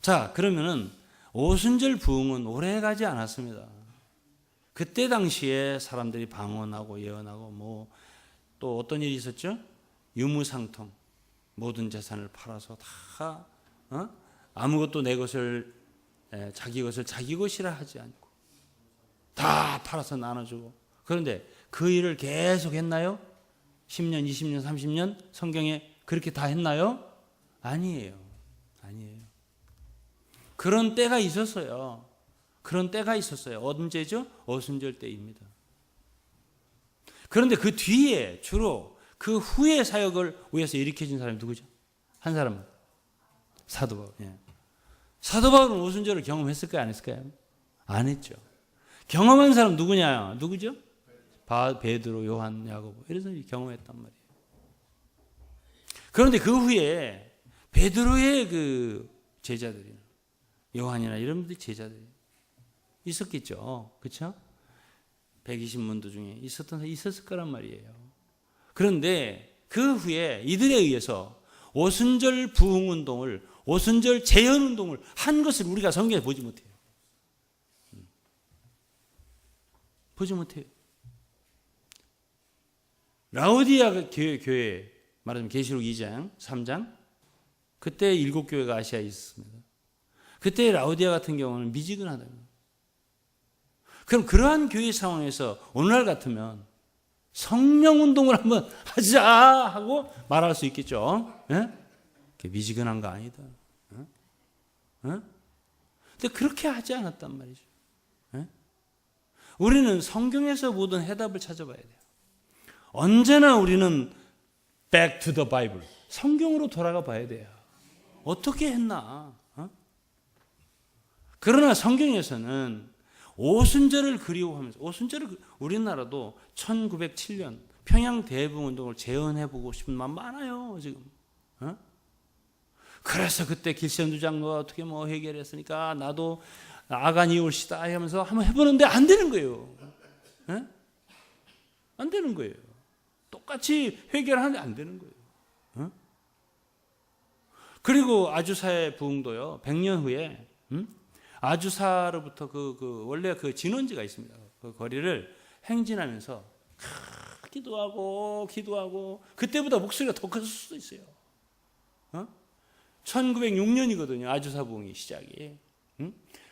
자, 그러면은 오순절 부흥은 오래 가지 않았습니다. 그때 당시에 사람들이 방언하고 예언하고 또 어떤 일이 있었죠? 유무상통, 모든 재산을 팔아서 다 아무것도 내 것을 자기 것을 자기 것이라 하지 않고 다 팔아서 나눠주고. 그런데 그 일을 계속 했나요? 10년, 20년, 30년 성경에 그렇게 다 했나요? 아니에요. 아니에요. 그런 때가 있었어요. 그런 때가 있었어요. 언제죠? 오순절 때입니다. 그런데 그 뒤에 주로 그 후에 사역을 위해서 일으켜진 사람이 누구죠? 한 사람은 사도 바울. 예. 사도 바울은 오순절을 경험했을까요? 안 했을까요? 안 했죠. 경험한 사람 누구냐? 누구죠? 베드로, 요한, 야고보 이런 사람이 경험했단 말이에요. 그런데 그 후에 베드로의 그 제자들이, 요한이나 이런 분들 제자들이 있었겠죠. 그렇죠? 120문도 중에 있었을 거란 말이에요. 그런데 그 후에 이들에 의해서 오순절 부흥운동을, 오순절 재현운동을 한 것을 우리가 성경에 보지 못해요. 보지 못해요. 라오디아 교회 말하자면 계시록 2장, 3장 그때 7교회가 아시아에 있었습니다. 그때 라오디아 같은 경우는 미지근하다. 그럼 그러한 교회 상황에서 오늘날 같으면 성령운동을 한번 하자 하고 말할 수 있겠죠. 예? 미지근한 거 아니다. 예? 예? 근데 그렇게 하지 않았단 말이죠. 예? 우리는 성경에서 모든 해답을 찾아봐야 돼요. 언제나 우리는 back to the Bible, 성경으로 돌아가 봐야 돼요. 어떻게 했나? 어? 그러나 성경에서는 오순절을 그리워하면서, 오순절을 우리나라도 1907년 평양 대부흥운동을 재현해보고 싶은 마음 많아요 지금. 어? 그래서 그때 길센두 장로가 어떻게 뭐 해결했으니까 나도 아간이 올시다 하면서 한번 해보는데 안 되는 거예요. 예? 안 되는 거예요. 똑같이 해결하는데 안 되는 거예요. 어? 그리고 아주사의 부흥도요, 100년 후에 아주사로부터 원래 그 진원지가 있습니다. 그 거리를 행진하면서 기도하고 그때보다 목소리가 더 컸을 수도 있어요. 1906년이거든요. 아주사 부흥이 시작이.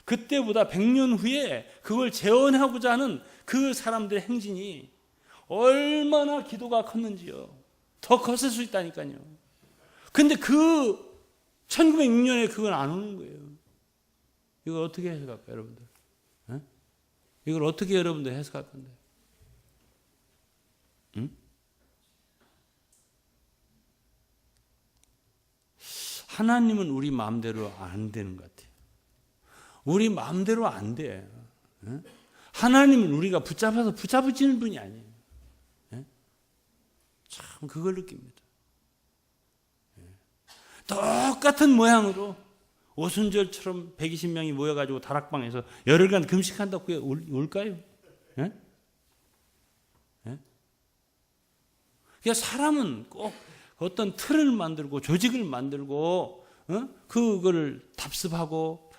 그때보다 100년 후에 그걸 재현하고자 하는 그 사람들의 행진이 얼마나 기도가 컸는지요. 더 컸을 수 있다니까요. 근데 1906년에 그건 안 오는 거예요. 이걸 어떻게 해석할까요, 여러분들? 에? 이걸 어떻게 여러분들 해석할 건데? 응? 하나님은 우리 마음대로 안 되는 것 같아요. 우리 마음대로 안 돼. 에? 하나님은 우리가 붙잡으시는 분이 아니에요. 에? 참 그걸 느낍니다. 에? 똑같은 모양으로 오순절처럼 120명이 모여가지고 다락방에서 열흘간 금식한다고 그게 올까요? 예? 예? 그러니까 사람은 꼭 어떤 틀을 만들고 조직을 만들고 그거를 답습하고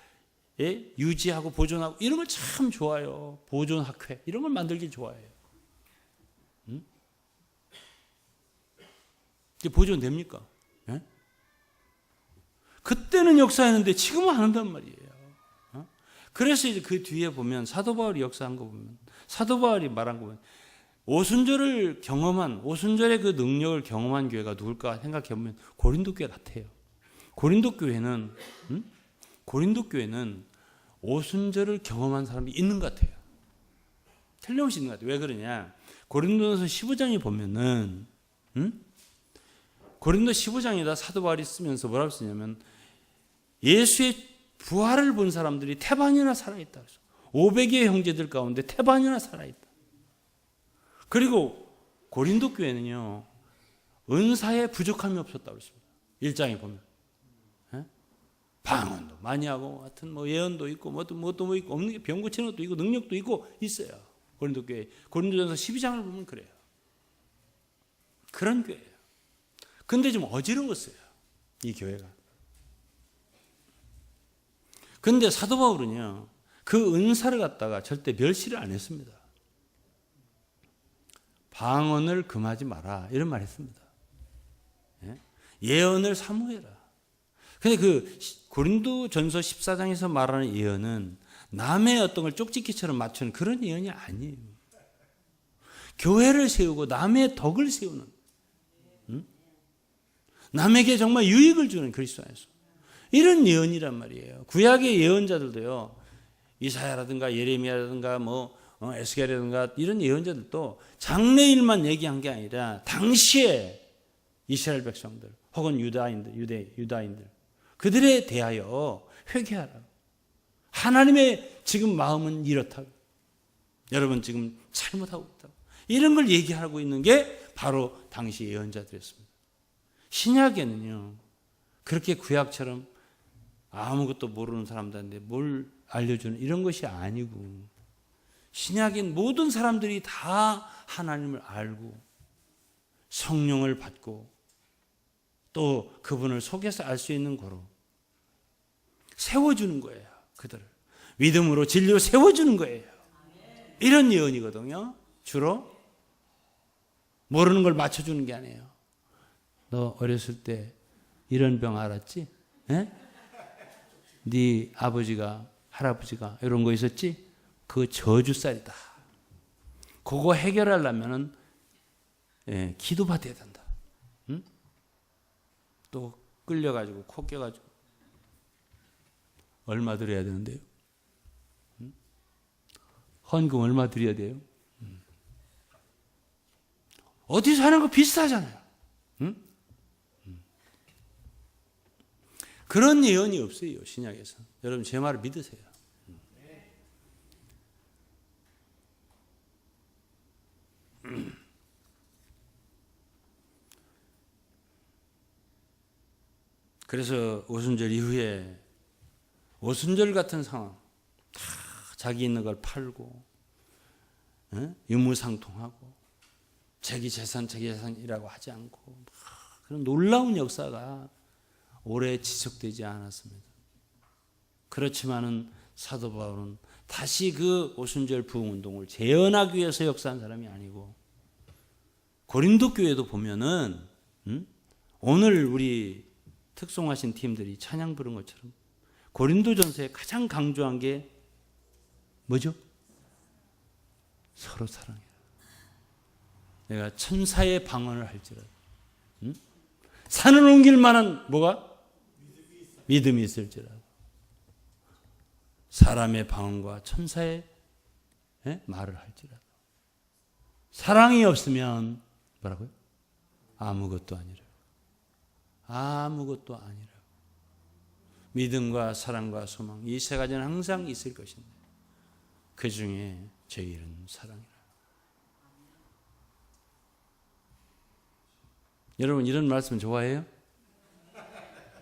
예? 유지하고 보존하고 이런 걸 참 좋아요. 보존학회 이런 걸 만들기 좋아해요. 이게 보존됩니까? 예? 그때는 역사했는데 지금은 안 한단 말이에요. 그래서 이제 그 뒤에 보면 사도 바울이 역사한 거 보면, 사도 바울이 말한 거 보면, 오순절을 경험한, 오순절의 그 능력을 경험한 교회가 누굴까 생각해 보면 고린도 교회 같아요. 고린도 교회는 오순절을 경험한 사람이 있는 것 같아요. 틀림없이 있는 것 같아요. 왜 그러냐? 고린도전서 15장에 보면은 고린도 15장에다 사도 바울이 쓰면서 뭐라고 쓰냐면 예수의 부활을 본 사람들이 태반이나 살아있다. 500의 형제들 가운데 태반이나 살아있다. 그리고 고린도 교회는요, 은사에 부족함이 없었다고 했습니다. 1장에 보면. 방언도 많이 하고, 하여튼 뭐 예언도 있고, 뭐 있고, 없는 게 병 고치는 것도 있고, 능력도 있고, 있어요. 고린도 교회. 고린도전서 12장을 보면 그래요. 그런 교회예요. 근데 좀 어지러웠어요. 이 교회가. 근데 사도 바울은요, 그 은사를 갖다가 절대 멸시를 안 했습니다. 방언을 금하지 마라. 이런 말 했습니다. 예언을 사모해라. 근데 그 고린도전서 14장에서 말하는 예언은 남의 어떤 걸 쪽집기처럼 맞추는 그런 예언이 아니에요. 교회를 세우고 남의 덕을 세우는, 남에게 정말 유익을 주는 그리스도 안에서 이런 예언이란 말이에요. 구약의 예언자들도요, 이사야라든가 예레미야라든가 에스겔이라든가 이런 예언자들도 장래일만 얘기한 게 아니라 당시에 이스라엘 백성들 혹은 유다인들 그들에 대하여 회개하라. 하나님의 지금 마음은 이렇다고. 여러분 지금 잘못하고 있다고. 이런 걸 얘기하고 있는 게 바로 당시 예언자들이었습니다. 신약에는요, 그렇게 구약처럼 아무것도 모르는 사람들한테 뭘 알려주는 이런 것이 아니고, 신약인 모든 사람들이 다 하나님을 알고 성령을 받고 또 그분을 속에서 알 수 있는 거로 세워주는 거예요. 그들을 믿음으로 진리로 세워주는 거예요. 이런 예언이거든요. 주로 모르는 걸 맞춰주는 게 아니에요. 너 어렸을 때 이런 병 알았지? 에? 네 아버지가 할아버지가 이런 거 있었지? 그 저주살이다. 그거 해결하려면은 기도 받아야 된다. 응? 또 끌려가지고 코 껴가지고 얼마 드려야 되는데요? 응? 헌금 얼마 드려야 돼요? 어디서 하는 거 비슷하잖아요. 응? 그런 예언이 없어요, 신약에서. 여러분 제 말을 믿으세요. 그래서 오순절 이후에 오순절 같은 상황, 다 자기 있는 걸 팔고 유무상통하고 자기 재산이라고 하지 않고 그런 놀라운 역사가 오래 지속되지 않았습니다. 그렇지만은 사도 바울은 다시 그 오순절 부흥운동을 재현하기 위해서 역사한 사람이 아니고 고린도 교회도 보면은 오늘 우리 특송하신 팀들이 찬양 부른 것처럼 고린도전서에 가장 강조한 게 뭐죠? 서로 사랑해라. 내가 천사의 방언을 할지라도 산을 옮길 만한 뭐가? 믿음이 있을지라도 사람의 방언과 천사의 말을 할지라도 사랑이 없으면 뭐라고요? 아무것도 아니라. 아무것도 아니라. 믿음과 사랑과 소망 이 세 가지는 항상 있을 것인데 그 중에 제일은 사랑이라. 여러분 이런 말씀 좋아해요?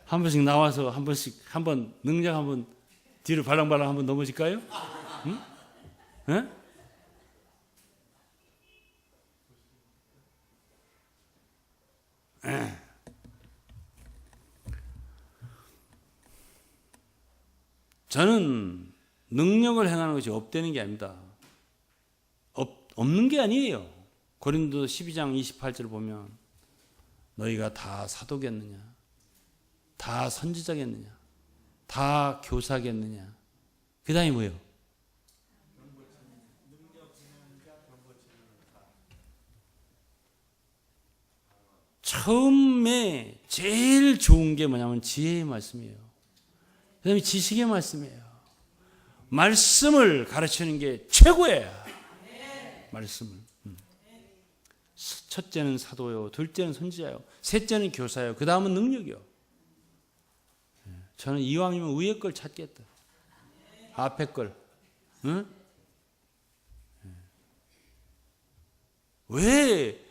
한 번씩 나와서 한 번씩 한번 능력 한번 뒤로 발랑발랑 한번 넘어질까요? 응? 응? 저는 능력을 행하는 것이 없다는 게 아닙니다. 없는 게 아니에요. 고린도 12장 28절을 보면 너희가 다 사도겠느냐? 다 선지자겠느냐? 다 교사겠느냐? 그 다음에 뭐예요? 처음에 제일 좋은 게 뭐냐면 지혜의 말씀이에요. 그 다음에 지식의 말씀이에요. 말씀을 가르치는 게 최고예요. 말씀을. 첫째는 사도요, 둘째는 선지자요, 셋째는 교사요, 그 다음은 능력이요. 저는 이왕이면 위에 걸 찾겠다. 앞에 걸. 응? 왜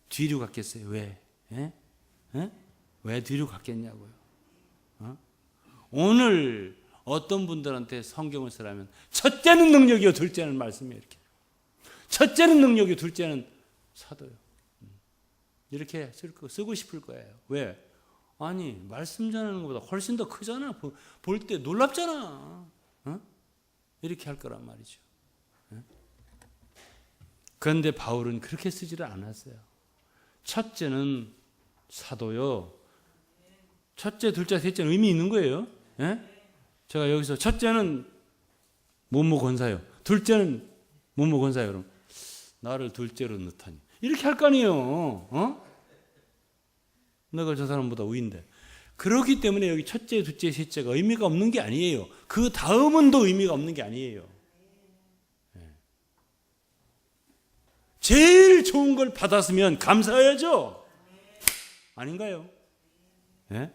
뒤로 갔겠어요? 왜? 예? 예? 왜 뒤로 갔겠냐고요. 오늘 어떤 분들한테 성경을 쓰라면 첫째는 능력이요, 둘째는 말씀이에요. 이렇게. 첫째는 능력이요, 둘째는 사도요. 이렇게 쓰고 싶을 거예요. 왜? 아니 말씀 전하는 것보다 훨씬 더 크잖아. 볼 때 놀랍잖아. 이렇게 할 거란 말이죠. 그런데 바울은 그렇게 쓰지를 않았어요. 첫째는 사도요. 첫째, 둘째, 셋째는 의미 있는 거예요. 예? 제가 여기서 첫째는 뭐뭐 권사요. 둘째는 뭐뭐 권사요. 그럼 나를 둘째로 넣다니. 이렇게 할 거 아니에요. 내가 저 사람보다 우인데. 그렇기 때문에 여기 첫째, 둘째, 셋째가 의미가 없는 게 아니에요. 그 다음은 더 의미가 없는 게 아니에요. 제일 좋은 걸 받았으면 감사해야죠. 아닌가요? 네?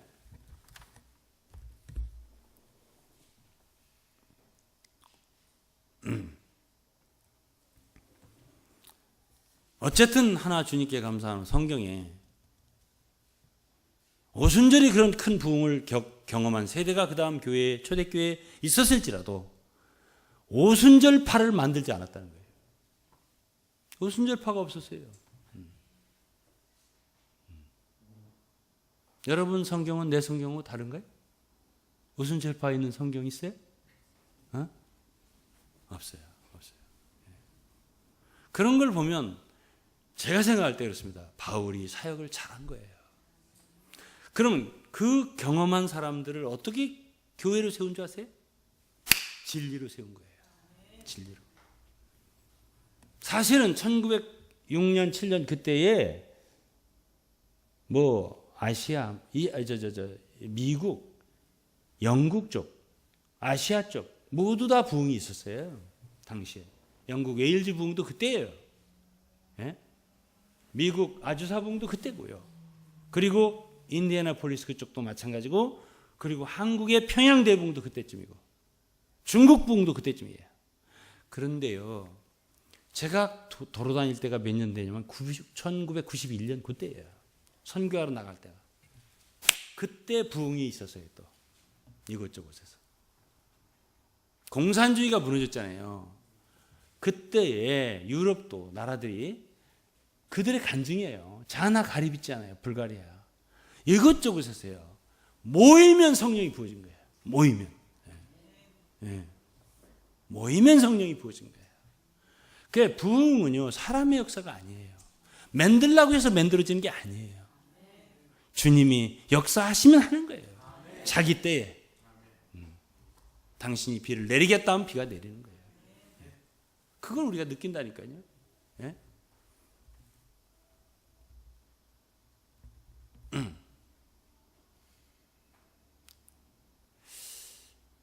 어쨌든 하나 주님께 감사하는 성경에 오순절이 그런 큰 부흥을 경험한 세대가 그 다음 교회, 초대교회에 있었을지라도 오순절파를 만들지 않았다는 거예요. 오순절파가 없었어요. 여러분 성경은 내 성경하고 다른가요? 오순절파 있는 성경 있어요? 없어요. 그런 걸 보면 제가 생각할 때 그렇습니다. 바울이 사역을 잘한 거예요. 그러면 그 경험한 사람들을 어떻게 교회로 세운 줄 아세요? 진리로 세운 거예요. 진리로. 사실은 1906년, 7년 그때에 뭐 아시아, 미국, 영국 쪽, 아시아 쪽 모두 다 부흥이 있었어요. 당시에. 영국 웨일즈 부흥도 그때예요. 예? 미국 아주사 부흥도 그때고요. 그리고 인디애나폴리스 그쪽도 마찬가지고, 그리고 한국의 평양대 부흥도 그때쯤이고, 중국 부흥도 그때쯤이에요. 그런데요, 제가 돌아다닐 때가 몇 년 되냐면 1991년 그때예요. 선교하러 나갈 때가. 그때 부흥이 있었어요. 또 이곳저곳에서. 공산주의가 무너졌잖아요. 그때에 유럽도 나라들이 그들의 간증이에요. 자나 가립 있잖아요. 불가리아. 이것저것에서요. 모이면 성령이 부어진 거예요. 모이면. 모이면 성령이 부어진 거예요. 그 부흥은요, 사람의 역사가 아니에요. 만들라고 해서 만들어지는 게 아니에요. 주님이 역사하시면 하는 거예요. 자기 때에. 당신이 비를 내리겠다 하면 비가 내리는 거예요. 그걸 우리가 느낀다니까요. 예?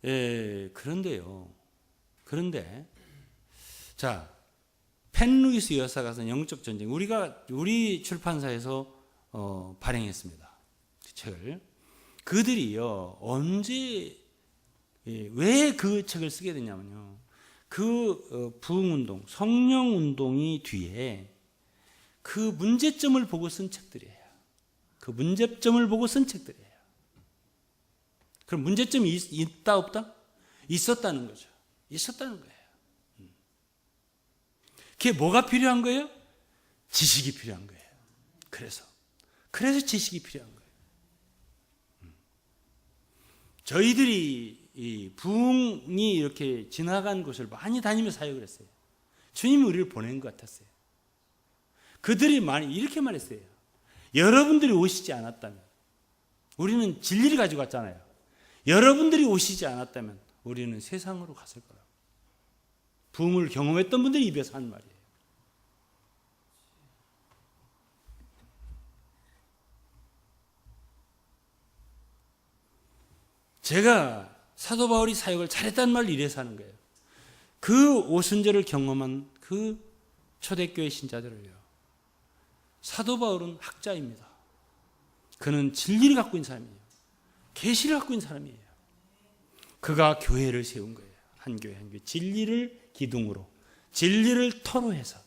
예, 그런데 자, 펜루이스 여사가 쓴 영적 전쟁, 우리 출판사에서 발행했습니다. 그 책을. 그들이요, 언제, 왜 그 책을 쓰게 됐냐면요, 그 부흥운동, 성령운동이 뒤에 그 문제점을 보고 쓴 책들이에요. 그 문제점을 보고 쓴 책들이에요. 그럼 문제점이 있다 없다? 있었다는 거죠. 있었다는 거예요. 그게 뭐가 필요한 거예요? 지식이 필요한 거예요. 그래서 지식이 필요한 거예요. 저희들이 이 부흥이 이렇게 지나간 곳을 많이 다니면서 사역을 했어요. 주님이 우리를 보낸 것 같았어요. 그들이 많이 이렇게 말했어요. 여러분들이 오시지 않았다면, 우리는 진리를 가지고 왔잖아요. 여러분들이 오시지 않았다면 우리는 세상으로 갔을 거라고. 부흥을 경험했던 분들이 입에서 한 말이에요. 제가 사도 바울이 사역을 잘했다는 말을 이래서 하는 거예요. 그 오순절을 경험한 그 초대교회 신자들을요, 사도 바울은 학자입니다. 그는 진리를 갖고 있는 사람이에요. 계시를 갖고 있는 사람이에요. 그가 교회를 세운 거예요. 한 교회 한 교회. 진리를 기둥으로, 진리를 터로해서.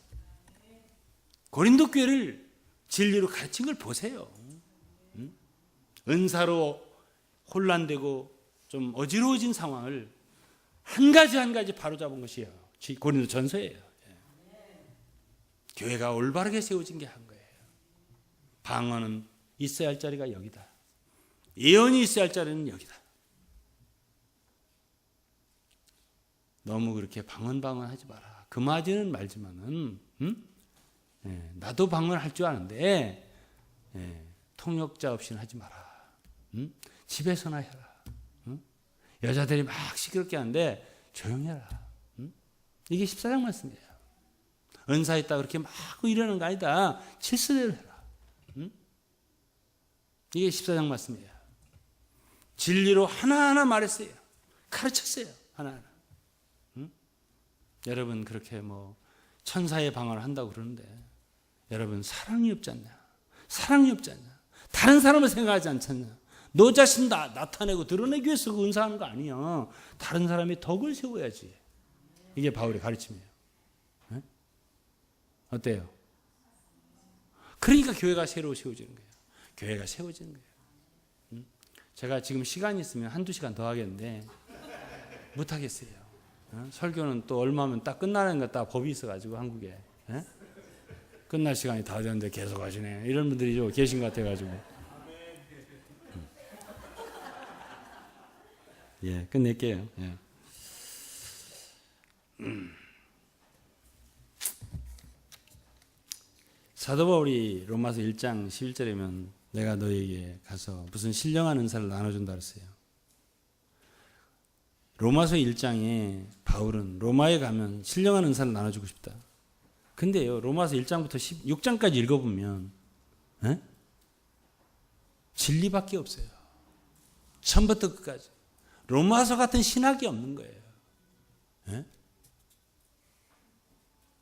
고린도 교회를 진리로 가르친 걸 보세요. 은사로 혼란되고 좀 어지러워진 상황을 한 가지 바로잡은 것이에요. 고린도 전서예요. 교회가 올바르게 세워진 게 한 거예요. 방언은 있어야 할 자리가 여기다. 예언이 있어야 할 자리는 여기다. 너무 그렇게 방언하지 마라. 금하지는 말지만은, 나도 방언할 줄 아는데, 통역자 없이는 하지 마라. 집에서나 해라. 여자들이 막 시끄럽게 하는데 조용히 해라. 이게 14장 말씀이에요. 은사 있다 그렇게 막 이러는 거 아니다. 질서대로 해라. 이게 14장 말씀이에요. 진리로 하나하나 말했어요. 가르쳤어요. 하나하나. 여러분 그렇게 뭐 천사의 방언을 한다고 그러는데, 여러분 사랑이 없지 않냐? 사랑이 없지 않냐? 다른 사람을 생각하지 않잖냐? 너 자신 나타내고 드러내기 위해서 은사하는 거 아니야. 다른 사람의 덕을 세워야지. 이게 바울의 가르침이에요. 네? 어때요? 그러니까 교회가 새로 세워지는 거예요. 교회가 세워지는 거예요. 제가 지금 시간이 있으면 한두 시간 더 하겠는데 못하겠어요. 설교는 또 얼마면 딱 끝나는 거 딱 법이 있어가지고 한국에. 끝날 시간이 다 됐는데 계속 하시네. 이런 분들이 좀 계신 것 같아가지고. 예, 끝낼게요. 예. 사도 바울이 로마서 1장 11절이면 내가 너에게 가서 무슨 신령한 은사를 나눠준다 그랬어요. 로마서 1장에 바울은 로마에 가면 신령한 은사를 나눠주고 싶다. 근데요, 로마서 1장부터 16장까지 읽어보면 진리밖에 없어요. 처음부터 끝까지. 로마서 같은 신학이 없는 거예요.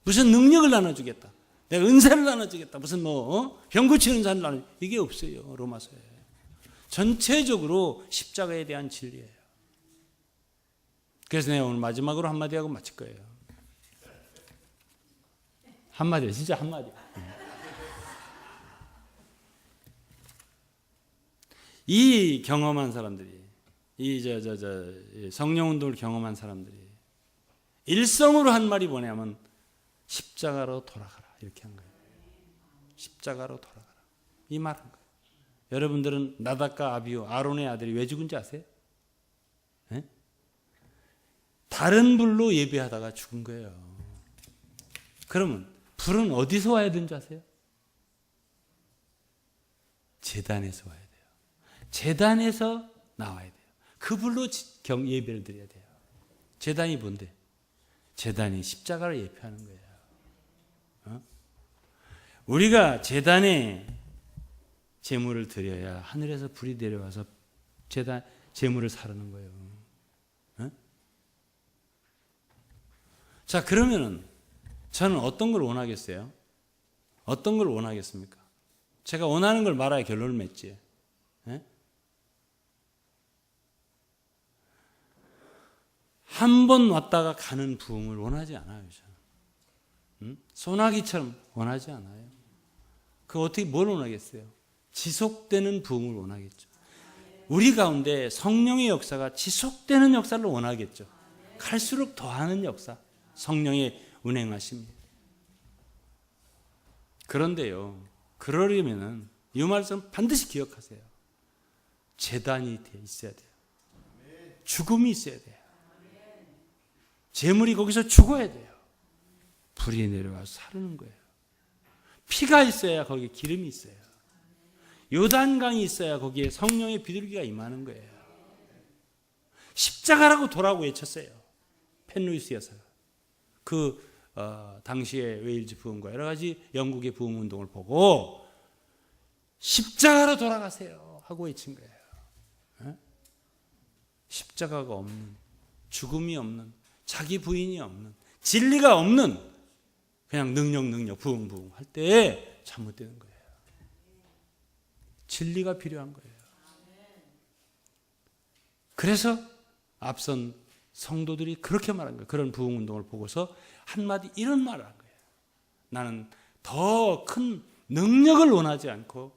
무슨 능력을 나눠주겠다. 내가 은사를 나눠주겠다. 무슨 병 고치는 은사를 나눠주겠다. 이게 없어요. 로마서에. 전체적으로 십자가에 대한 진리예요. 그래서 내가 오늘 마지막으로 한마디 하고 마칠 거예요. 한마디요. 진짜 한마디. 이 경험한 사람들이, 이 성령 운동을 경험한 사람들이 일성으로 한 말이 뭐냐면 십자가로 돌아가라. 이렇게 한 거예요. 십자가로 돌아가라. 이 말 한 거예요. 여러분들은 나답과 아비후 아론의 아들이 왜 죽은지 아세요? 네? 다른 불로 예배하다가 죽은 거예요. 그러면 불은 어디서 와야 되는 줄 아세요? 제단에서 와야 돼요. 제단에서 나와야 돼요. 그 불로 예배를 드려야 돼요. 제단이 뭔데? 제단이 십자가를 예표하는 거예요. 우리가 제단에 제물을 드려야 하늘에서 불이 내려와서 제물을 사르는 거예요. 자, 그러면은 저는 어떤 걸 원하겠어요? 어떤 걸 원하겠습니까? 제가 원하는 걸 말아야 결론을 맺지. 한 번 왔다가 가는 부흥을 원하지 않아요. 저는. 소나기처럼 원하지 않아요. 그 어떻게 뭘 원하겠어요? 지속되는 부흥을 원하겠죠. 우리 가운데 성령의 역사가 지속되는 역사를 원하겠죠. 갈수록 더하는 역사, 성령의 운행하심. 그런데요, 그러려면은 이 말씀 반드시 기억하세요. 제단이 있어야 돼요. 죽음이 있어야 돼요. 재물이 거기서 죽어야 돼요. 불이 내려와서 사르는 거예요. 피가 있어야 거기에 기름이 있어요. 요단강이 있어야 거기에 성령의 비둘기가 임하는 거예요. 십자가라고 도라고 외쳤어요. 펜루이스 여사가. 당시에 웨일즈 부흥과 여러 가지 영국의 부흥 운동을 보고 십자가로 돌아가세요 하고 외친 거예요. 십자가가 없는, 죽음이 없는, 자기 부인이 없는, 진리가 없는 그냥 능력 부흥 할 때 잘못되는 거예요. 진리가 필요한 거예요. 그래서 앞선 성도들이 그렇게 말한 거예요. 그런 부흥 운동을 보고서 한마디 이런 말을 한 거예요. 나는 더 큰 능력을 원하지 않고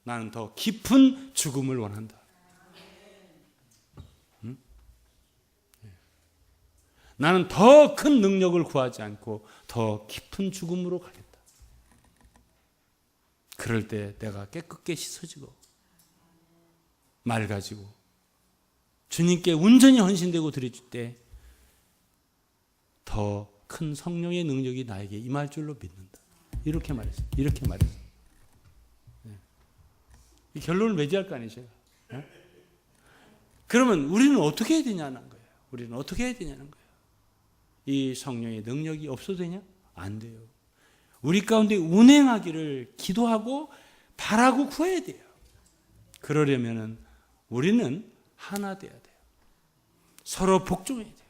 나는 더 깊은 죽음을 원한다. 나는 더 큰 능력을 구하지 않고 더 깊은 죽음으로 가겠다. 그럴 때 내가 깨끗게 씻어지고 맑아지고 주님께 온전히 헌신되고 드려줄 때 더 큰 성령의 능력이 나에게 임할 줄로 믿는다. 이렇게 말했어요. 이렇게 말했어요. 이 결론을 맺어야 할 거 아니에요, 제가. 그러면 우리는 어떻게 해야 되냐는 거예요. 우리는 어떻게 해야 되냐는 거예요. 이 성령의 능력이 없어도 되냐? 안 돼요. 우리 가운데 운행하기를 기도하고 바라고 구해야 돼요. 그러려면은 우리는 하나 돼야 돼요. 서로 복종해야 돼요.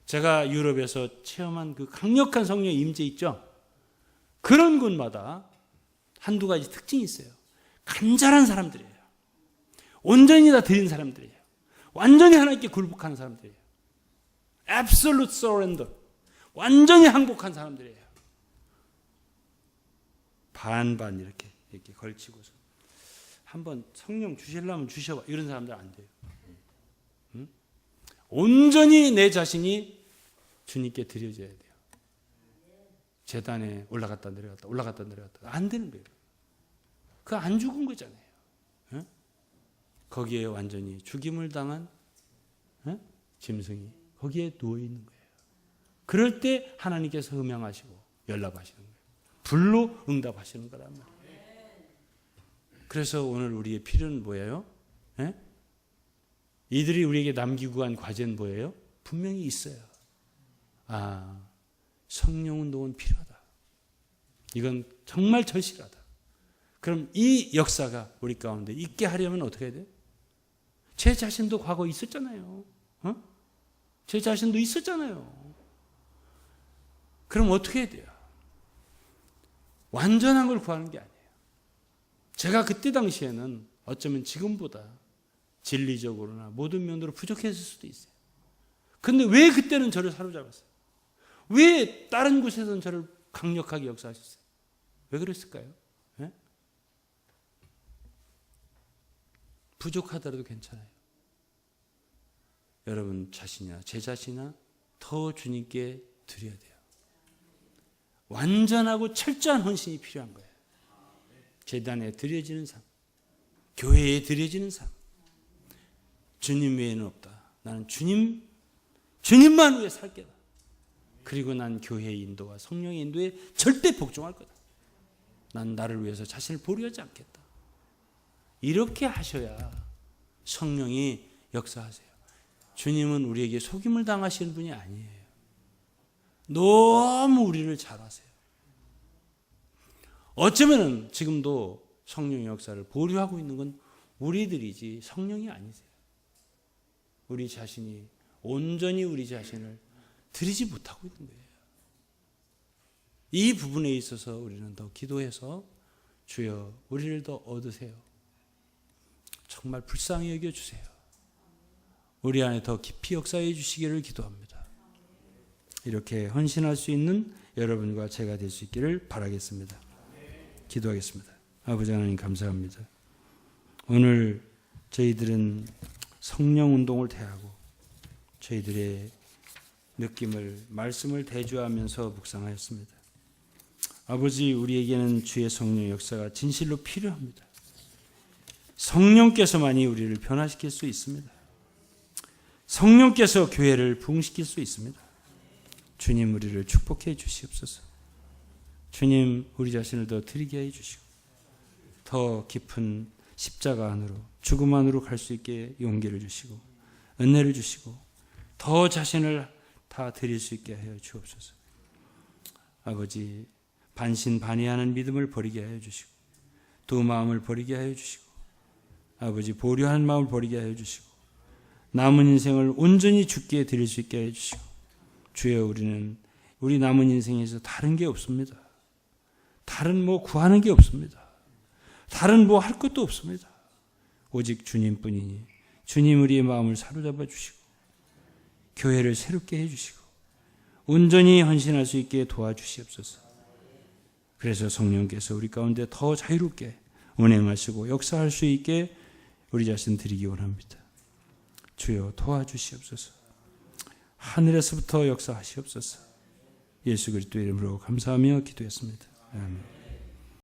제가 유럽에서 체험한 그 강력한 성령의 임재 있죠? 그런 곳마다 한두 가지 특징이 있어요. 간절한 사람들이에요. 온전히 다 드린 사람들이에요. 완전히 하나님께 굴복하는 사람들이에요. Absolute surrender. 완전히 항복한 사람들이에요. 반반 이렇게 걸치고서 한번 성령 주시려면 주셔봐. 이런 사람들 안 돼요. 온전히 내 자신이 주님께 드려져야 돼요. 제단에 올라갔다 내려갔다 안 되는 거예요. 그 안 죽은 거잖아요. 거기에 완전히 죽임을 당한 짐승이 거기에 누워 있는 거예요. 그럴 때 하나님께서 음향하시고 연락하시는 거예요. 불로 응답하시는 거란 말이에요. 그래서 오늘 우리의 필요는 뭐예요? 예? 이들이 우리에게 남기고 간 과제는 뭐예요? 분명히 있어요. 아, 성령 운동은 필요하다. 이건 정말 절실하다. 그럼 이 역사가 우리 가운데 있게 하려면 어떻게 해야 돼요? 제 자신도 과거에 있었잖아요. 제 자신도 있었잖아요. 그럼 어떻게 해야 돼요? 완전한 걸 구하는 게 아니에요. 제가 그때 당시에는 어쩌면 지금보다 진리적으로나 모든 면으로 부족했을 수도 있어요. 근데 왜 그때는 저를 사로잡았어요? 왜 다른 곳에서는 저를 강력하게 역사하셨어요? 왜 그랬을까요? 네? 부족하더라도 괜찮아요. 여러분 자신이나 제 자신이나 더 주님께 드려야 돼요. 완전하고 철저한 헌신이 필요한 거예요. 제단에 드려지는 삶, 교회에 드려지는 삶. 주님 외에는 없다. 나는 주님만 위해 살 게다. 그리고 난 교회의 인도와 성령의 인도에 절대 복종할 거다. 난 나를 위해서 자신을 보류하지 않겠다. 이렇게 하셔야 성령이 역사하세요. 주님은 우리에게 속임을 당하시는 분이 아니에요. 너무 우리를 잘 아세요. 어쩌면 지금도 성령의 역사를 보류하고 있는 건 우리들이지 성령이 아니세요. 우리 자신이 온전히 우리 자신을 드리지 못하고 있는 거예요. 이 부분에 있어서 우리는 더 기도해서 주여 우리를 더 얻으세요. 정말 불쌍히 여겨주세요. 우리 안에 더 깊이 역사해 주시기를 기도합니다. 이렇게 헌신할 수 있는 여러분과 제가 될 수 있기를 바라겠습니다. 기도하겠습니다. 아버지 하나님 감사합니다. 오늘 저희들은 성령 운동을 대하고 저희들의 느낌을 말씀을 대조하면서 묵상하였습니다. 아버지 우리에게는 주의 성령 역사가 진실로 필요합니다. 성령께서만이 우리를 변화시킬 수 있습니다. 성령께서 교회를 부흥시킬 수 있습니다. 주님 우리를 축복해 주시옵소서. 주님 우리 자신을 더 드리게 해 주시고 더 깊은 십자가 안으로 죽음 안으로 갈 수 있게 용기를 주시고 은혜를 주시고 더 자신을 다 드릴 수 있게 하여 주옵소서. 아버지 반신반의하는 믿음을 버리게 하여 주시고 두 마음을 버리게 하여 주시고 아버지 보류한 마음을 버리게 하여 주시고 남은 인생을 온전히 주께 드릴 수 있게 하여 주시고 주여 우리는 우리 남은 인생에서 다른 게 없습니다. 다른 뭐 구하는 게 없습니다. 다른 뭐 할 것도 없습니다. 오직 주님뿐이니 주님 우리의 마음을 사로잡아 주시고 교회를 새롭게 해주시고 온전히 헌신할 수 있게 도와주시옵소서. 그래서 성령께서 우리 가운데 더 자유롭게 운행하시고 역사할 수 있게 우리 자신 드리기 원합니다. 주여 도와주시옵소서. 하늘에서부터 역사하시옵소서. 예수 그리스도의 이름으로 감사하며 기도했습니다. 아멘.